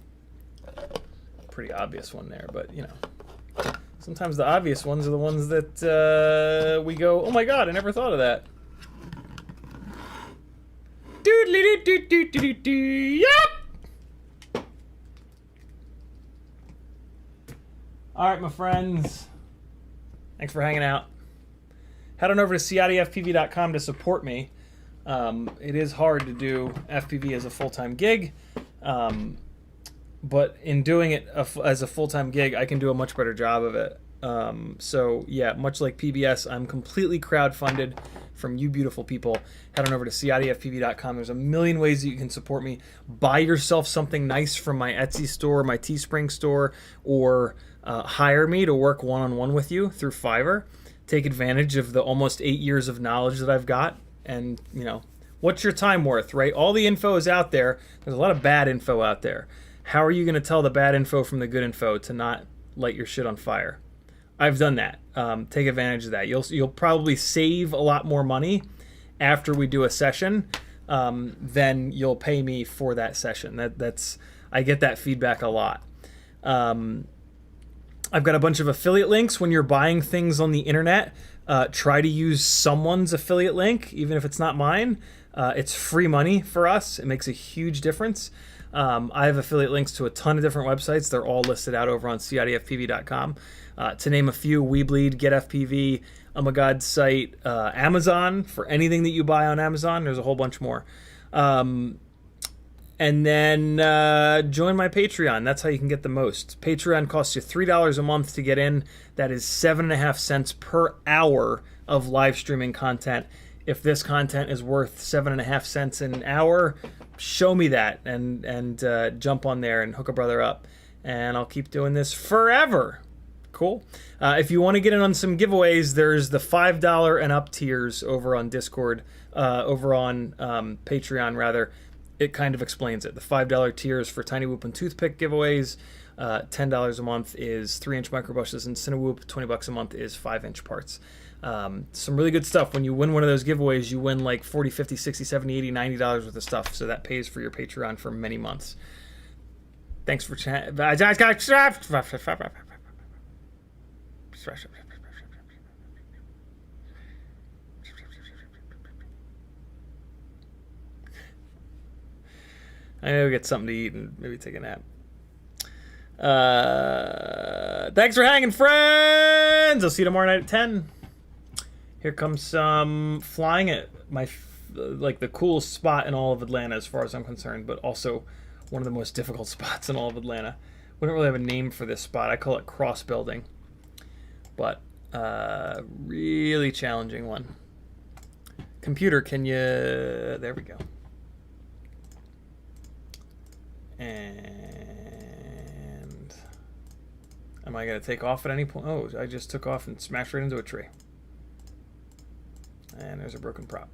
Pretty obvious one there, but you know, sometimes the obvious ones are the ones that we go, oh my god, I never thought of that. Yep. All right, my friends. Thanks for hanging out. Head on over to CiottiFPV.com to support me. It is hard to do FPV as a full-time gig. But in doing it as a full-time gig, I can do a much better job of it. So yeah, much like PBS, I'm completely crowdfunded from you beautiful people. Head on over to CiottiFPV.com. There's a million ways that you can support me. Buy yourself something nice from my Etsy store, my Teespring store, or hire me to work one-on-one with you through Fiverr. Take advantage of the almost 8 years of knowledge that I've got. And, you know, what's your time worth, right? All the info is out there. There's a lot of bad info out there. How are you going to tell the bad info from the good info to not light your shit on fire? I've done that. Take advantage of that. You'll probably save a lot more money after we do a session than you'll pay me for that session. I get that feedback a lot. I've got a bunch of affiliate links. When you're buying things on the internet, try to use someone's affiliate link, even if it's not mine. It's free money for us. It makes a huge difference. I have affiliate links to a ton of different websites. They're all listed out over on CiottiFPV.com. To name a few, WeBleed, GetFPV, Oh My God site, Amazon, for anything that you buy on Amazon. There's a whole bunch more. And then join my Patreon. That's how you can get the most. Patreon costs you $3 a month to get in. That is 7.5 cents per hour of live streaming content. If this content is worth 7.5 cents an hour, show me that and jump on there and hook a brother up. And I'll keep doing this forever. Cool. If you want to get in on some giveaways, there's the $5 and up tiers over on Discord, over on Patreon rather. It kind of explains it. The $5 tiers for Tiny Whoop and Toothpick giveaways. $10 a month is 3-inch microbrushes and Cinewhoop. $20 a month is 5-inch parts. Some really good stuff. When you win one of those giveaways, you win like $40, $50, $60, $70, $80, $90 worth of stuff. So that pays for your Patreon for many months. Thanks for chatting. I know, get something to eat and maybe take a nap. Thanks for hanging, friends. I'll see you tomorrow night at 10. Here comes some flying at my the coolest spot in all of Atlanta as far as I'm concerned, but also one of the most difficult spots in all of Atlanta. We don't really have a name for this spot. I call it cross building, but really challenging one. Computer, can you? There we go. And am I going to take off at any point? Oh, I just took off and smashed right into a tree. And there's a broken prop.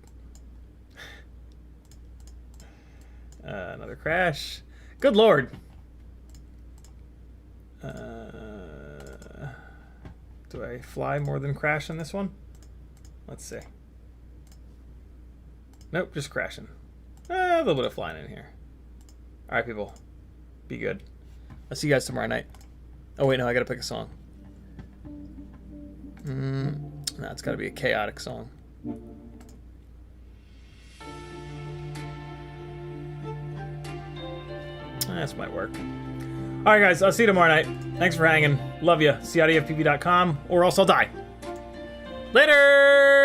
Another crash. Good Lord. Do I fly more than crash on this one? Let's see. Nope, just crashing. A little bit of flying in here. All right, people. Be good. I'll see you guys tomorrow night. Oh, wait, no, I gotta pick a song. No, it's gotta be a chaotic song. This might work. All right, guys, I'll see you tomorrow night. Thanks for hanging. Love you. CiottiFPV.com, or else I'll die. Later!